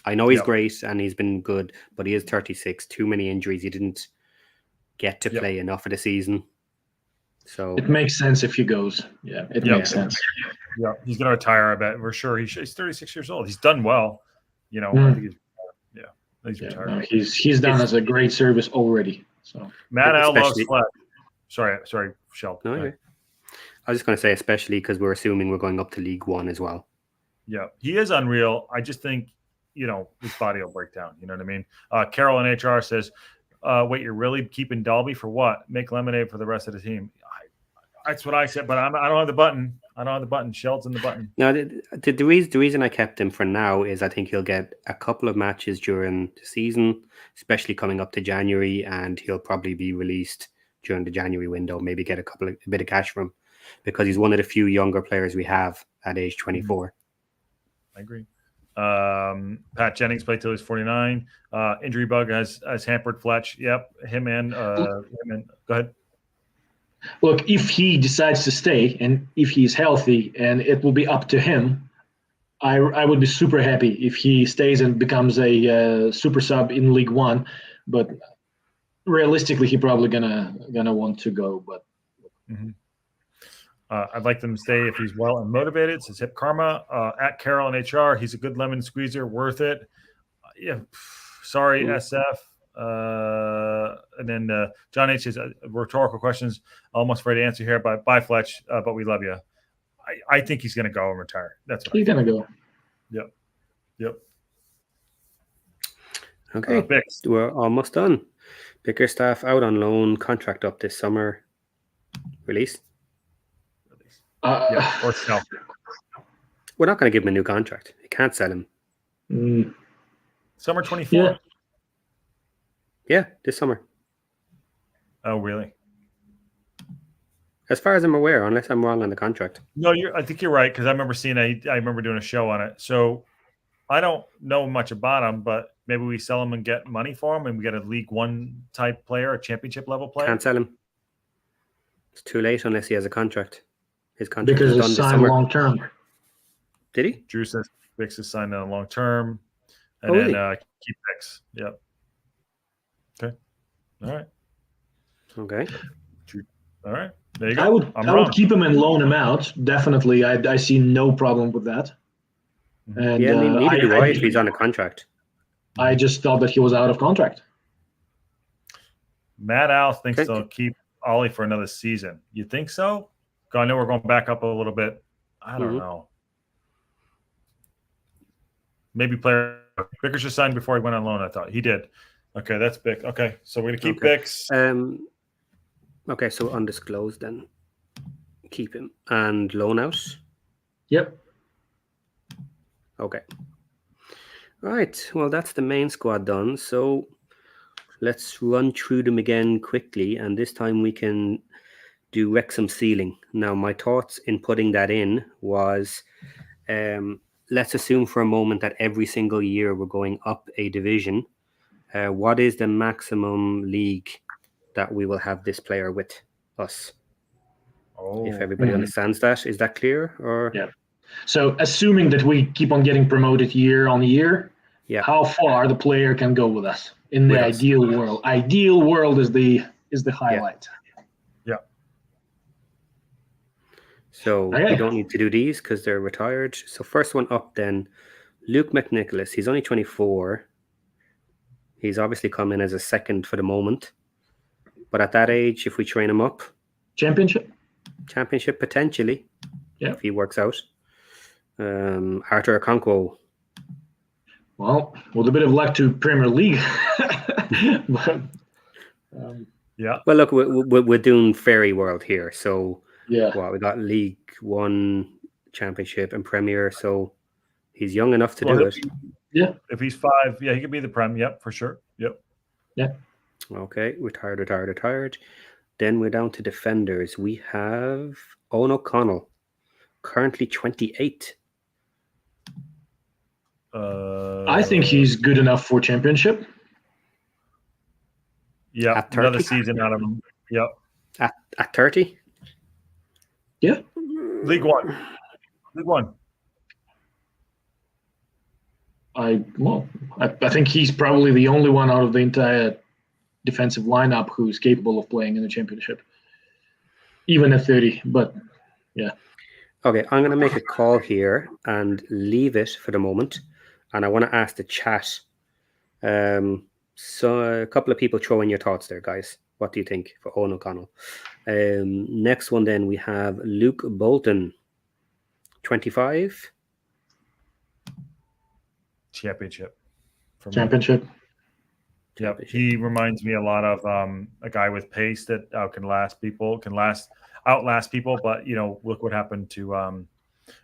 I know he's great and he's been good, but he is 36. Too many injuries. He didn't get to play enough of the season. So it makes sense if he goes. Yeah, it makes sense. Yeah, he's going to retire. I bet for sure. He's 36 years old. He's done well. I think he's retired. No, he's done as a great service already. So Matt Al loves Fletch. Sorry, Sheldon. No, okay. I was just going to say, especially because we're assuming we're going up to League 1 as well. Yeah, he is unreal. I just think his body will break down. You know what I mean? Carol in HR says, "Wait, you're really keeping Dalby for what? Make lemonade for the rest of the team." That's what I said, but I don't have the button. Sheld's in the button. No, the reason I kept him for now is I think he'll get a couple of matches during the season, especially coming up to January, and he'll probably be released during the January window. Maybe get a bit of cash from him because he's one of the few younger players we have at age 24. I agree. Pat Jennings played till he's 49. Injury bug has hampered Fletch. Yep, him and go ahead. Look, if he decides to stay and if he's healthy and it will be up to him, I would be super happy if he stays and becomes a super sub in League 1. But realistically, he probably gonna want to go. But I'd like them to stay if he's well and motivated. Says Hip Karma at Carol and HR. He's a good lemon squeezer, worth it. Yeah, sorry, SF. And then John H says rhetorical questions. Almost ready to answer here, but bye, Fletch. But we love you. I think he's going to go and retire. That's what He's going to go. Yep. Okay, Bix. we're almost done. Bickerstaff out on loan, contract up this summer. Release. Or sell. We're not going to give him a new contract. You can't sell him. Summer 24. Yeah, this summer. Oh, really? As far as I'm aware, unless I'm wrong on the contract. No, I think you're right, because I remember seeing I remember doing a show on it. So I don't know much about him, but maybe we sell him and get money for him, and we get a League One type player, a championship level player. Can't sell him. It's too late unless he has a contract. His contract because is done it's this signed summer. long term. Did he? Drew says Bix is signed on a long term, and really? then keep Bix. Yep. Okay. All right. Okay. All right. There you go. I would keep him and loan him out. Definitely. I see no problem with that. And yeah, neither do I if he's on a contract. I just thought that he was out of contract. Matt Al thinks they'll keep Ollie for another season. You think so? I know we're going back up a little bit. I don't know. Maybe player Bickers just signed before he went on loan. I thought he did. Okay, that's Bick. Okay, so we're gonna keep Bix. Okay, so undisclosed then. Keep him and loan out. Yep. Okay. All right. Well, that's the main squad done. So let's run through them again quickly, and this time we can do Wrexham ceiling. Now, my thoughts in putting that in was, let's assume for a moment that every single year we're going up a division. What is the maximum league that we will have this player with us? If everybody understands that, is that clear? Or so assuming that we keep on getting promoted year on year, how far the player can go with us in the ideal world. Ideal world is the highlight. So we don't need to do these because they're retired. So first one up then, Luke McNicholas. He's only 24. He's obviously come in as a second for the moment. But at that age, if we train him up. Championship potentially. If he works out. Arthur Okonkwo. Well, with a bit of luck to Premier League. But, well, look, we're doing fairy world here. So we got League One, Championship, and Premier. So he's young enough to do it. If he's 5, he could be the Prem. Yep, for sure. Yep. Okay, retired. Then we're down to defenders. We have Owen O'Connell, currently 28. I think he's good enough for Championship. Yeah, another season out of him. Yep. At 30? Yeah. League One. I think he's probably the only one out of the entire defensive lineup who's capable of playing in the Championship, even at 30. But okay, I'm going to make a call here and leave it for the moment, and I want to ask the chat. So a couple of people throw in your thoughts there, guys. What do you think for Owen O'Connell? Next one, then we have Luke Bolton, 25. Championship. Yep. He reminds me a lot of a guy with pace that can outlast people. But look what happened to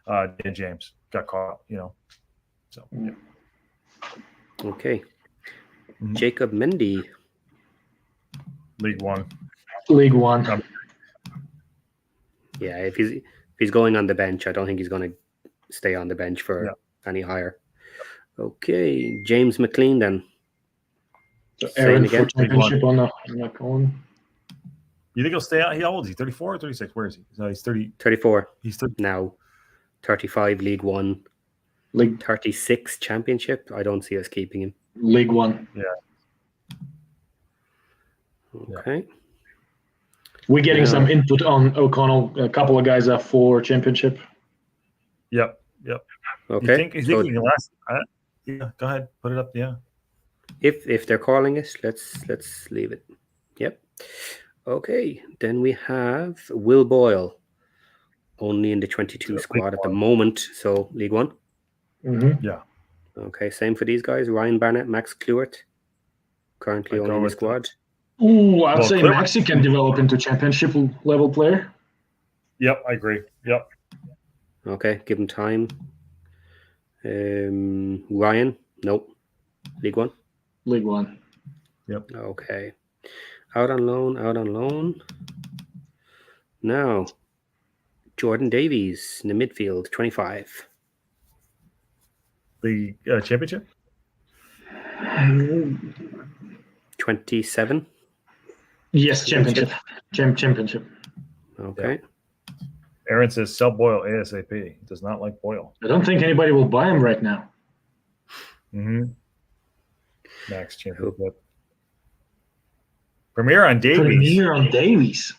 Dan James. Got caught. So. Yeah. Okay. Jacob Mendy. League One. Yeah, if he's going on the bench, I don't think he's going to stay on the bench for any higher. Okay, James McLean then. So Aaron for Championship on that column. You think he'll stay out? How old is he? 34 or 36? Where is he? No, he's 30. 34. He's 30. Now. 35 League One. 36 Championship. I don't see us keeping him. League One. Yeah. Okay. We're getting some input on O'Connell. A couple of guys are for Championship. Okay. You think he can last? Yeah, go ahead. Put it up. Yeah. If they're calling it, let's leave it. Yep. Okay. Then we have Will Boyle. only in the 22 So, squad League at the One. moment. So League One. Mm-hmm. Yeah. Okay, same for these guys. Ryan Barnett, Max Kluert, currently I'd only go in the with squad. Ooh, I'd Well, say Clear- Maxi can develop into championship level player. Yep, I agree. Yep. Okay, give him time. Ryan, nope. League One. League One. Okay. Out on loan. Now, Jordan Davies in the midfield, 25. The championship? 27. Yes, championship. Championship. Okay. Aaron says sell Boyle ASAP. He does not like Boyle. I don't think anybody will buy him right now. Mm-hmm. Max championship. Premier on Davies. Premier on Davies.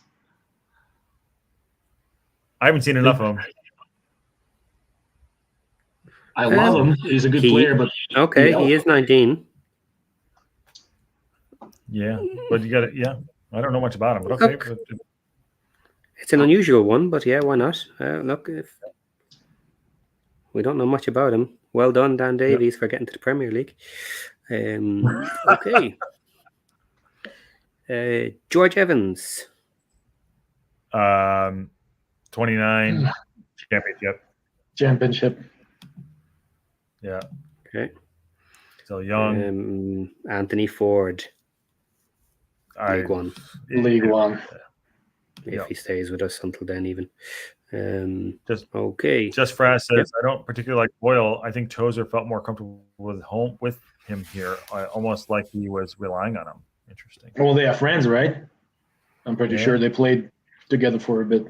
I haven't seen enough of him. I love him. He's a good player, but Okay, he is 19. Yeah, but you got to, I don't know much about him, but okay. Look. It's an unusual one, but yeah, why not? Look, if we don't know much about him, well done, Dan Davies, for getting to the Premier League. Okay. George Evans. 29 championship. Yeah. Okay. Still young. Anthony Ford. League One. League One. If he stays with us until then, even. Okay. Just Fraz says, I don't particularly like Boyle. I think Tozer felt more comfortable with him here, almost like he was relying on him. Interesting. Well, they are friends, right? I'm pretty sure they played together for a bit.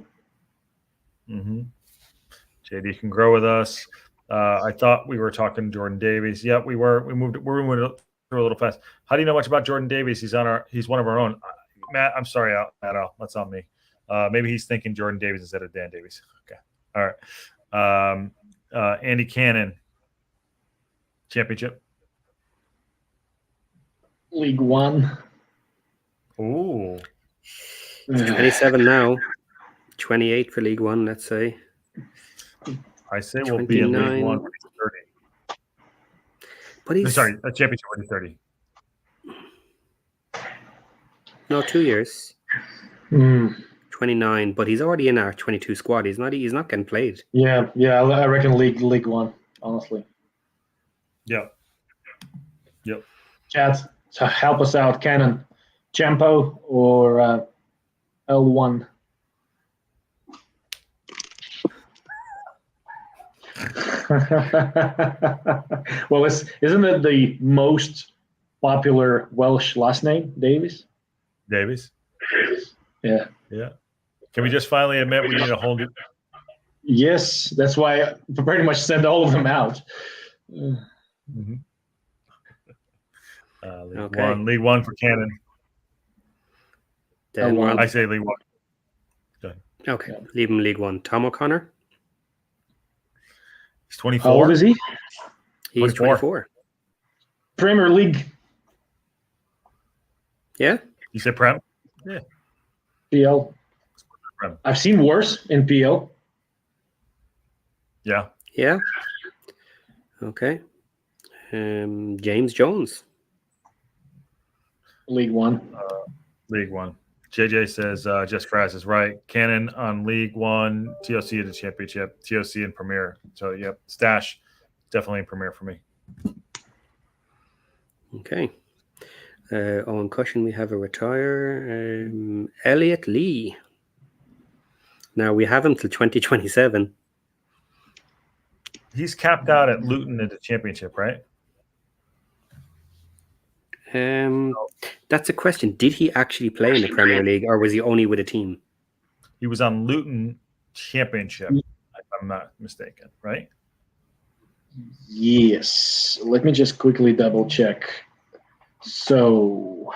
Mm-hmm. JD can grow with us. I thought we were talking Jordan Davies. Yeah, we were. We're moving through a little fast. How do you know much about Jordan Davies? He's one of our own. Matt, I'm sorry, Matt. That's on me. Maybe he's thinking Jordan Davies instead of Dan Davies. Okay. All right. Andy Cannon. Championship. League One. Ooh. He's 27 now. 28 for League One, let's say. I say we'll be in League One when he's 30. But he's sorry, a championship when he's 30. No, 2 years. 29, but he's already in our 22 squad. He's not getting played. Yeah, I reckon League One, honestly. Yep. Chat, so help us out, Cannon. Champo or L1? Well, isn't it the most popular Welsh last name, Davies? Davies? Yeah. Can we just finally admit we need a whole new... Yes, that's why I pretty much send all of them out. Mm-hmm. League One for Cannon. Then I say League One. Okay, leave him League One. Tom O'Connor. He's 24. How old is he? He's 24. Premier League. Yeah. You said Prem? Yeah. PL. I've seen worse in PL. Yeah. Okay. James Jones. League One. League One. JJ says Just Fraz is right. Cannon on League One, TOC to the championship, TOC and Premier. So, yep, Stash definitely in Premier for me. Okay. On cushion, we have a retire. Elliot Lee. Now, we have him till 2027. He's capped out at Luton in the championship, right? That's a question. Did he actually play in the Premier League, or was he only with a team? He was on Luton championship, if I'm not mistaken, right? Yes. Let me just quickly double check. So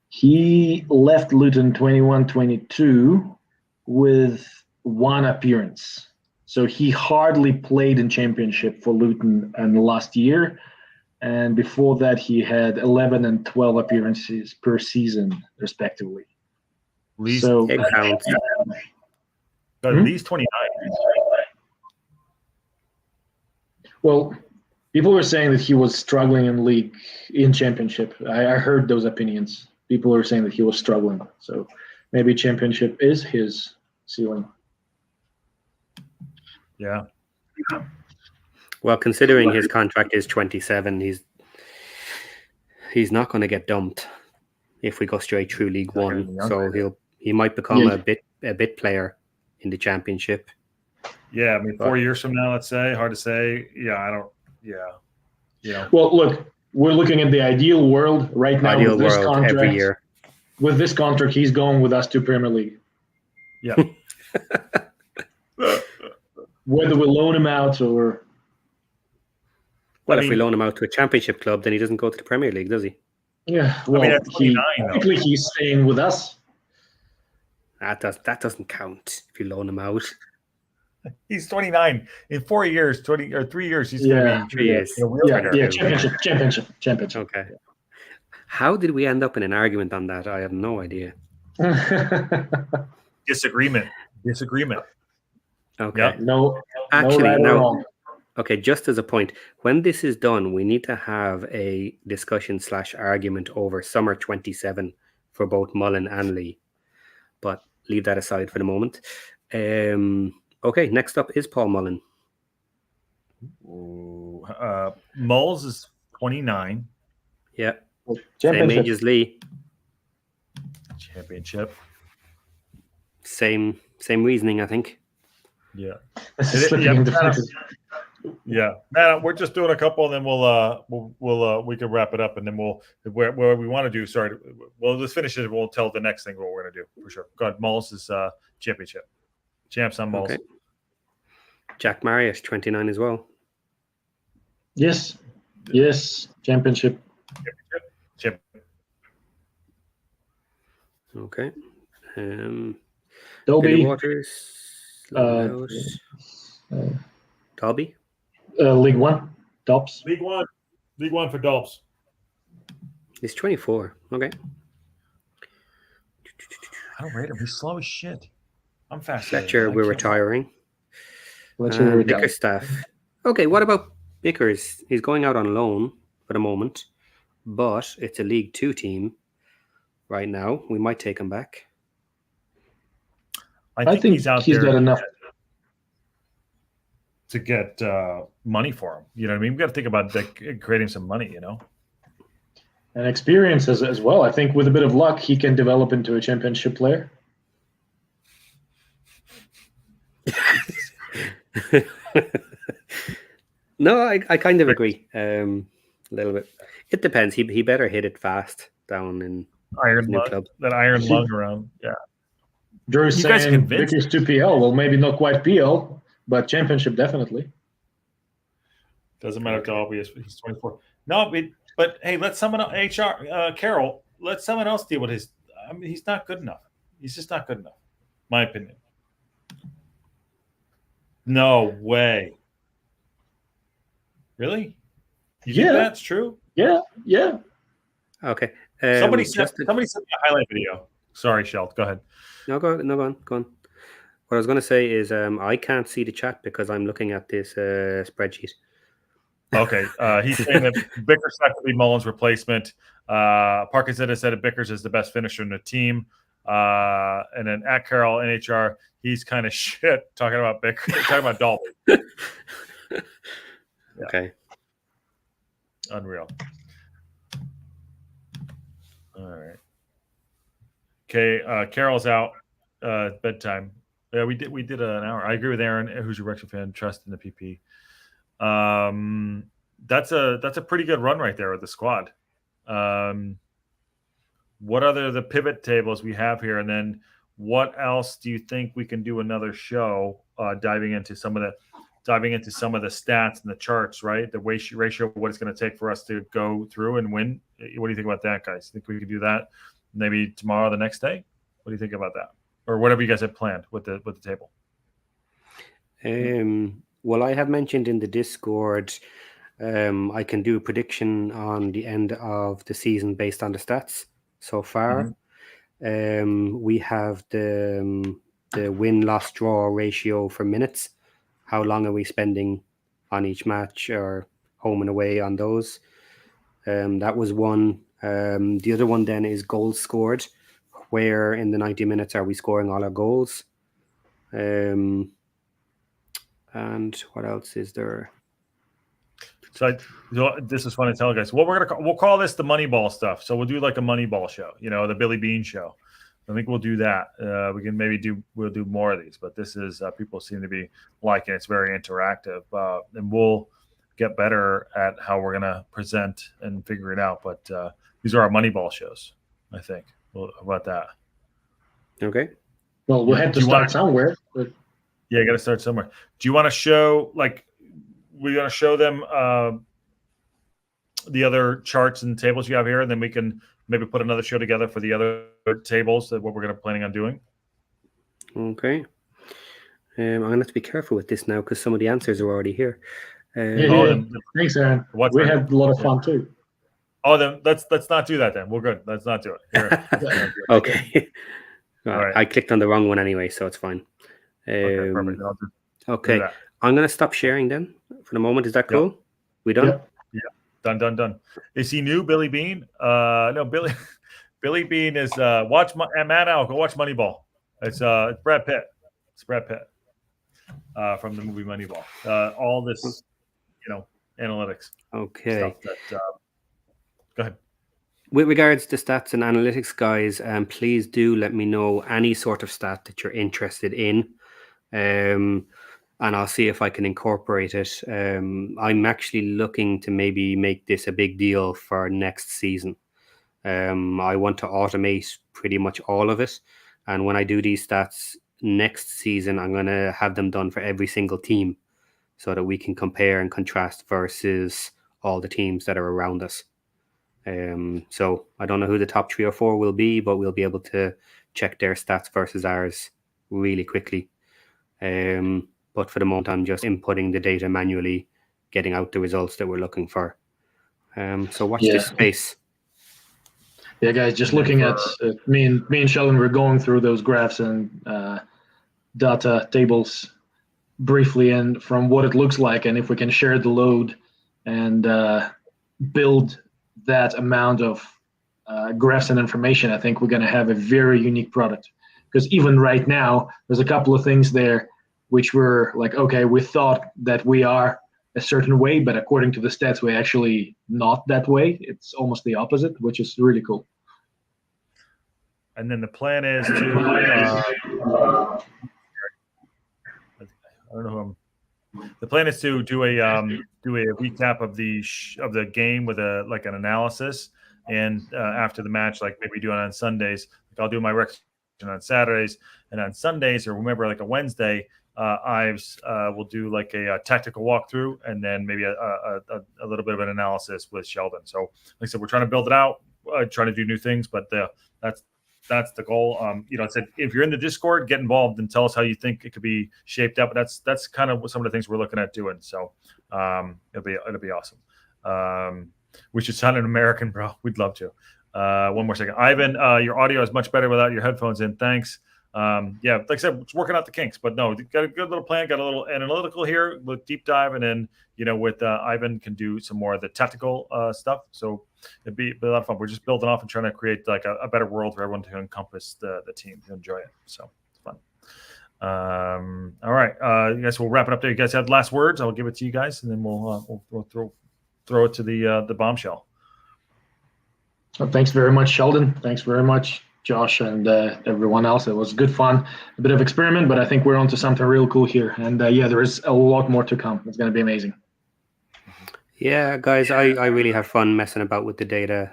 he left Luton 21-22 with one appearance. So he hardly played in championship for Luton last year. And before that, he had 11 and 12 appearances per season, respectively. Least so it counts. At least 29. Well, people were saying that he was struggling in championship. I heard those opinions. People were saying that he was struggling. So maybe championship is his ceiling. Yeah. Well, considering his contract is 27, he's not going to get dumped if we go straight through League One. So he might become a bit player in the championship. Yeah, I mean, 4 years from now, let's say, hard to say. Yeah, Yeah. Well, look, we're looking at the ideal world right now. Ideal world every year. With this contract, he's going with us to Premier League. Yeah. Whether we loan him out or... Well, if we loan him out to a championship club, then he doesn't go to the Premier League, does he? Yeah, well, technically he's staying with us. That doesn't count if you loan him out. He's 29. In 4 years, 3 years, he's going to be 3 years. Championship. Okay. How did we end up in an argument on that? I have no idea. Disagreement. Okay. Yep. No. Actually, no. Wrong. Okay, just as a point, when this is done, we need to have a discussion/argument over summer 27 for both Mullen and Lee. But leave that aside for the moment. Okay, next up is Paul Mullen. Mulls is 29. Yeah. Same age as Lee. Championship. Same reasoning, I think. Yeah. Yeah. Man, we're just doing a couple, and then we can wrap it up, and then where we want to do. Sorry, well, let's finish it. We'll tell the next thing what we're gonna do for sure. God, Mulls is championship. Champs on Mulls. Okay. Jack Marius, 29 as well. Yes. Championship. Okay. Dolby. Billy Waters. Dolby. League One. Dobbs. League One for Dobbs. He's 24. Okay. I don't rate him. He's slow as shit. I'm fast. Fletcher, we're retiring. Bickerstaff. Okay, what about Bickers? He's going out on loan for the moment, but it's a League Two team right now. We might take him back. I think he's out there got enough to get money for him. You know what I mean? We've got to think about creating some money, and experience as well. I think with a bit of luck, he can develop into a championship player. No, I kind of agree. A little bit. It depends. He better hit it fast down in Iron new lung, club. that iron lung around. Yeah. Drew's saying Vickers to PL. Well, maybe not quite PL, but championship definitely. Doesn't matter to all. He's 24. No, but hey, let someone HR Carol. Let someone else deal with his. I mean, he's not good enough. He's just not good enough. My opinion. No way. Really? You think that's true? Yeah. Okay. Somebody sent me a highlight video. Sorry, Sheld. Go ahead. No, go on. What I was going to say is I can't see the chat because I'm looking at this spreadsheet. Okay. He's saying that Bickers not to be Mullen's replacement. Parky said that Bickers is the best finisher in the team. And then at Carroll, NHR, he's kind of shit talking about Bickers, talking about Dolby. Yeah. Okay. Unreal. All right. Okay, Carol's out. Bedtime. Yeah, we did an hour. I agree with Aaron, who's a Wrexham fan. Trust in the PP. That's a pretty good run right there with the squad. What other the pivot tables we have here, and then what else do you think we can do another show diving into some of the stats and the charts, right? The ratio of what it's going to take for us to go through and win. What do you think about that, guys? Think we could do that maybe tomorrow, the next day? What do you think about that, or whatever you guys have planned with the table? Well, I have mentioned in the Discord, I can do a prediction on the end of the season based on the stats so far. Mm-hmm. We have the the win-loss draw ratio for minutes. How long are we spending on each match, or home and away on those? That was one. The other one then is goals scored. Where in the 90 minutes are we scoring all our goals? And what else is there? So this is fun to tell guys. What we'll call this the Moneyball stuff. So we'll do like a Moneyball show, the Billy Bean show. I think we'll do that. We can we'll do more of these, but this is people seem to be liking it. It's very interactive, and we'll get better at how we're gonna present and figure it out. But these are our Moneyball shows, I think. How about that? Okay. Well, we'll have to start somewhere. But... Yeah, you got to start somewhere. Do you want to show we're going to show them the other charts and tables you have here, and then we can maybe put another show together for the other tables that what we're going to planning on doing. Okay. I'm going to have to be careful with this now because some of the answers are already here. Thanks, Aaron. We had a lot of fun too. Oh, then let's not do that then. We're good. Let's not do it. Here. Okay. All right. I clicked on the wrong one anyway, so it's fine. Okay, perfect. Okay. I'm going to stop sharing then for the moment. Is that cool? Yep. We done? Yep. Yeah. Done. Is he new, Billy Bean? No, Billy Bean is watch Matt Al, go watch Moneyball. It's Brad Pitt. It's Brad Pitt from the movie Moneyball. All this, analytics. Okay. Stuff that, go ahead. With regards to stats and analytics, guys, please do let me know any sort of stat that you're interested in, and I'll see if I can incorporate it. I'm actually looking to maybe make this a big deal for next season. I want to automate pretty much all of it, and when I do these stats next season, I'm going to have them done for every single team so that we can compare and contrast versus all the teams that are around us. So I don't know who the top 3 or 4 will be, but we'll be able to check their stats versus ours really quickly. But for the moment, I'm just inputting the data manually, getting out the results that we're looking for. So watch this space. Yeah, guys, just looking at me and Sheldon were going through those graphs and data tables briefly, and from what it looks like, and if we can share the load and build that amount of graphs and information, I think we're going to have a very unique product. Because even right now, there's a couple of things there which were like, okay, we thought that we are a certain way, but according to the stats, we're actually not that way. It's almost the opposite, which is really cool. And then the plan is to the plan is to do a recap of the game with an analysis, and after the match, like maybe do it on Sundays. Like I'll do my reaction on Saturdays, and on Sundays, or remember like a Wednesday, Ives will do like a tactical walkthrough, and then maybe a little bit of an analysis with Sheldon. So, like I said, we're trying to build it out, trying to do new things, but that's the goal. I said if you're in the Discord, get involved and tell us how you think it could be shaped up. But that's kind of some of the things we're looking at doing. So it'll be awesome. We should sound an American, bro. We'd love to. One more second, Ivan. Your audio is much better without your headphones in. Thanks. Like I said, it's working out the kinks, but no, got a good little plan, got a little analytical here with deep dive, and then with Ivan can do some more of the technical stuff. So it'd be a lot of fun. We're just building off and trying to create like a better world for everyone to encompass the team to enjoy it. So it's fun. All right, you guys, we'll wrap it up there. You guys have last words. I'll give it to you guys, and then we'll throw it to the bombshell. Well, thanks very much, Sheldon. Thanks very much, Josh, and everyone else. It was good fun, a bit of experiment, but I think we're onto something real cool here. And there is a lot more to come. It's going to be amazing. Yeah, guys, I really have fun messing about with the data.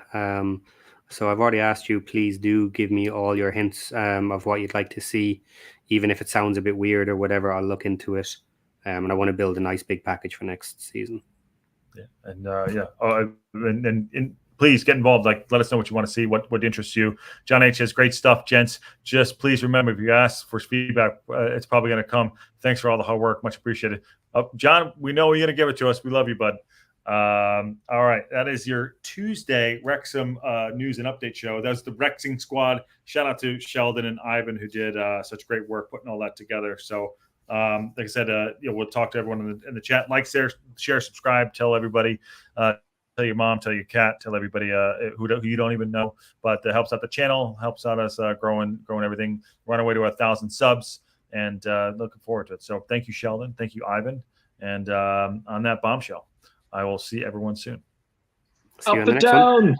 So I've already asked you, please do give me all your hints of what you'd like to see, even if it sounds a bit weird or whatever. I'll look into it, and I want to build a nice big package for next season. Yeah, and please get involved. Like, let us know what you want to see, what interests you. John H. has great stuff, gents. Just please remember, if you ask for feedback, it's probably going to come. Thanks for all the hard work. Much appreciated. John, we know you're going to give it to us. We love you, bud. All right, that is your Tuesday Wrexham news and update show. That's the WREXING squad. Shout out to Sheldon and Ivan who did such great work putting all that together. So, like I said, we'll talk to everyone in the chat. Like, share, subscribe, tell everybody. Tell your mom, tell your cat, tell everybody who you don't even know. But it helps out the channel, helps out us growing everything. We're on our way to 1,000 subs, and looking forward to it. So thank you, Sheldon. Thank you, Ivan. And on that bombshell, I will see everyone soon. See you Up on the the next one. down.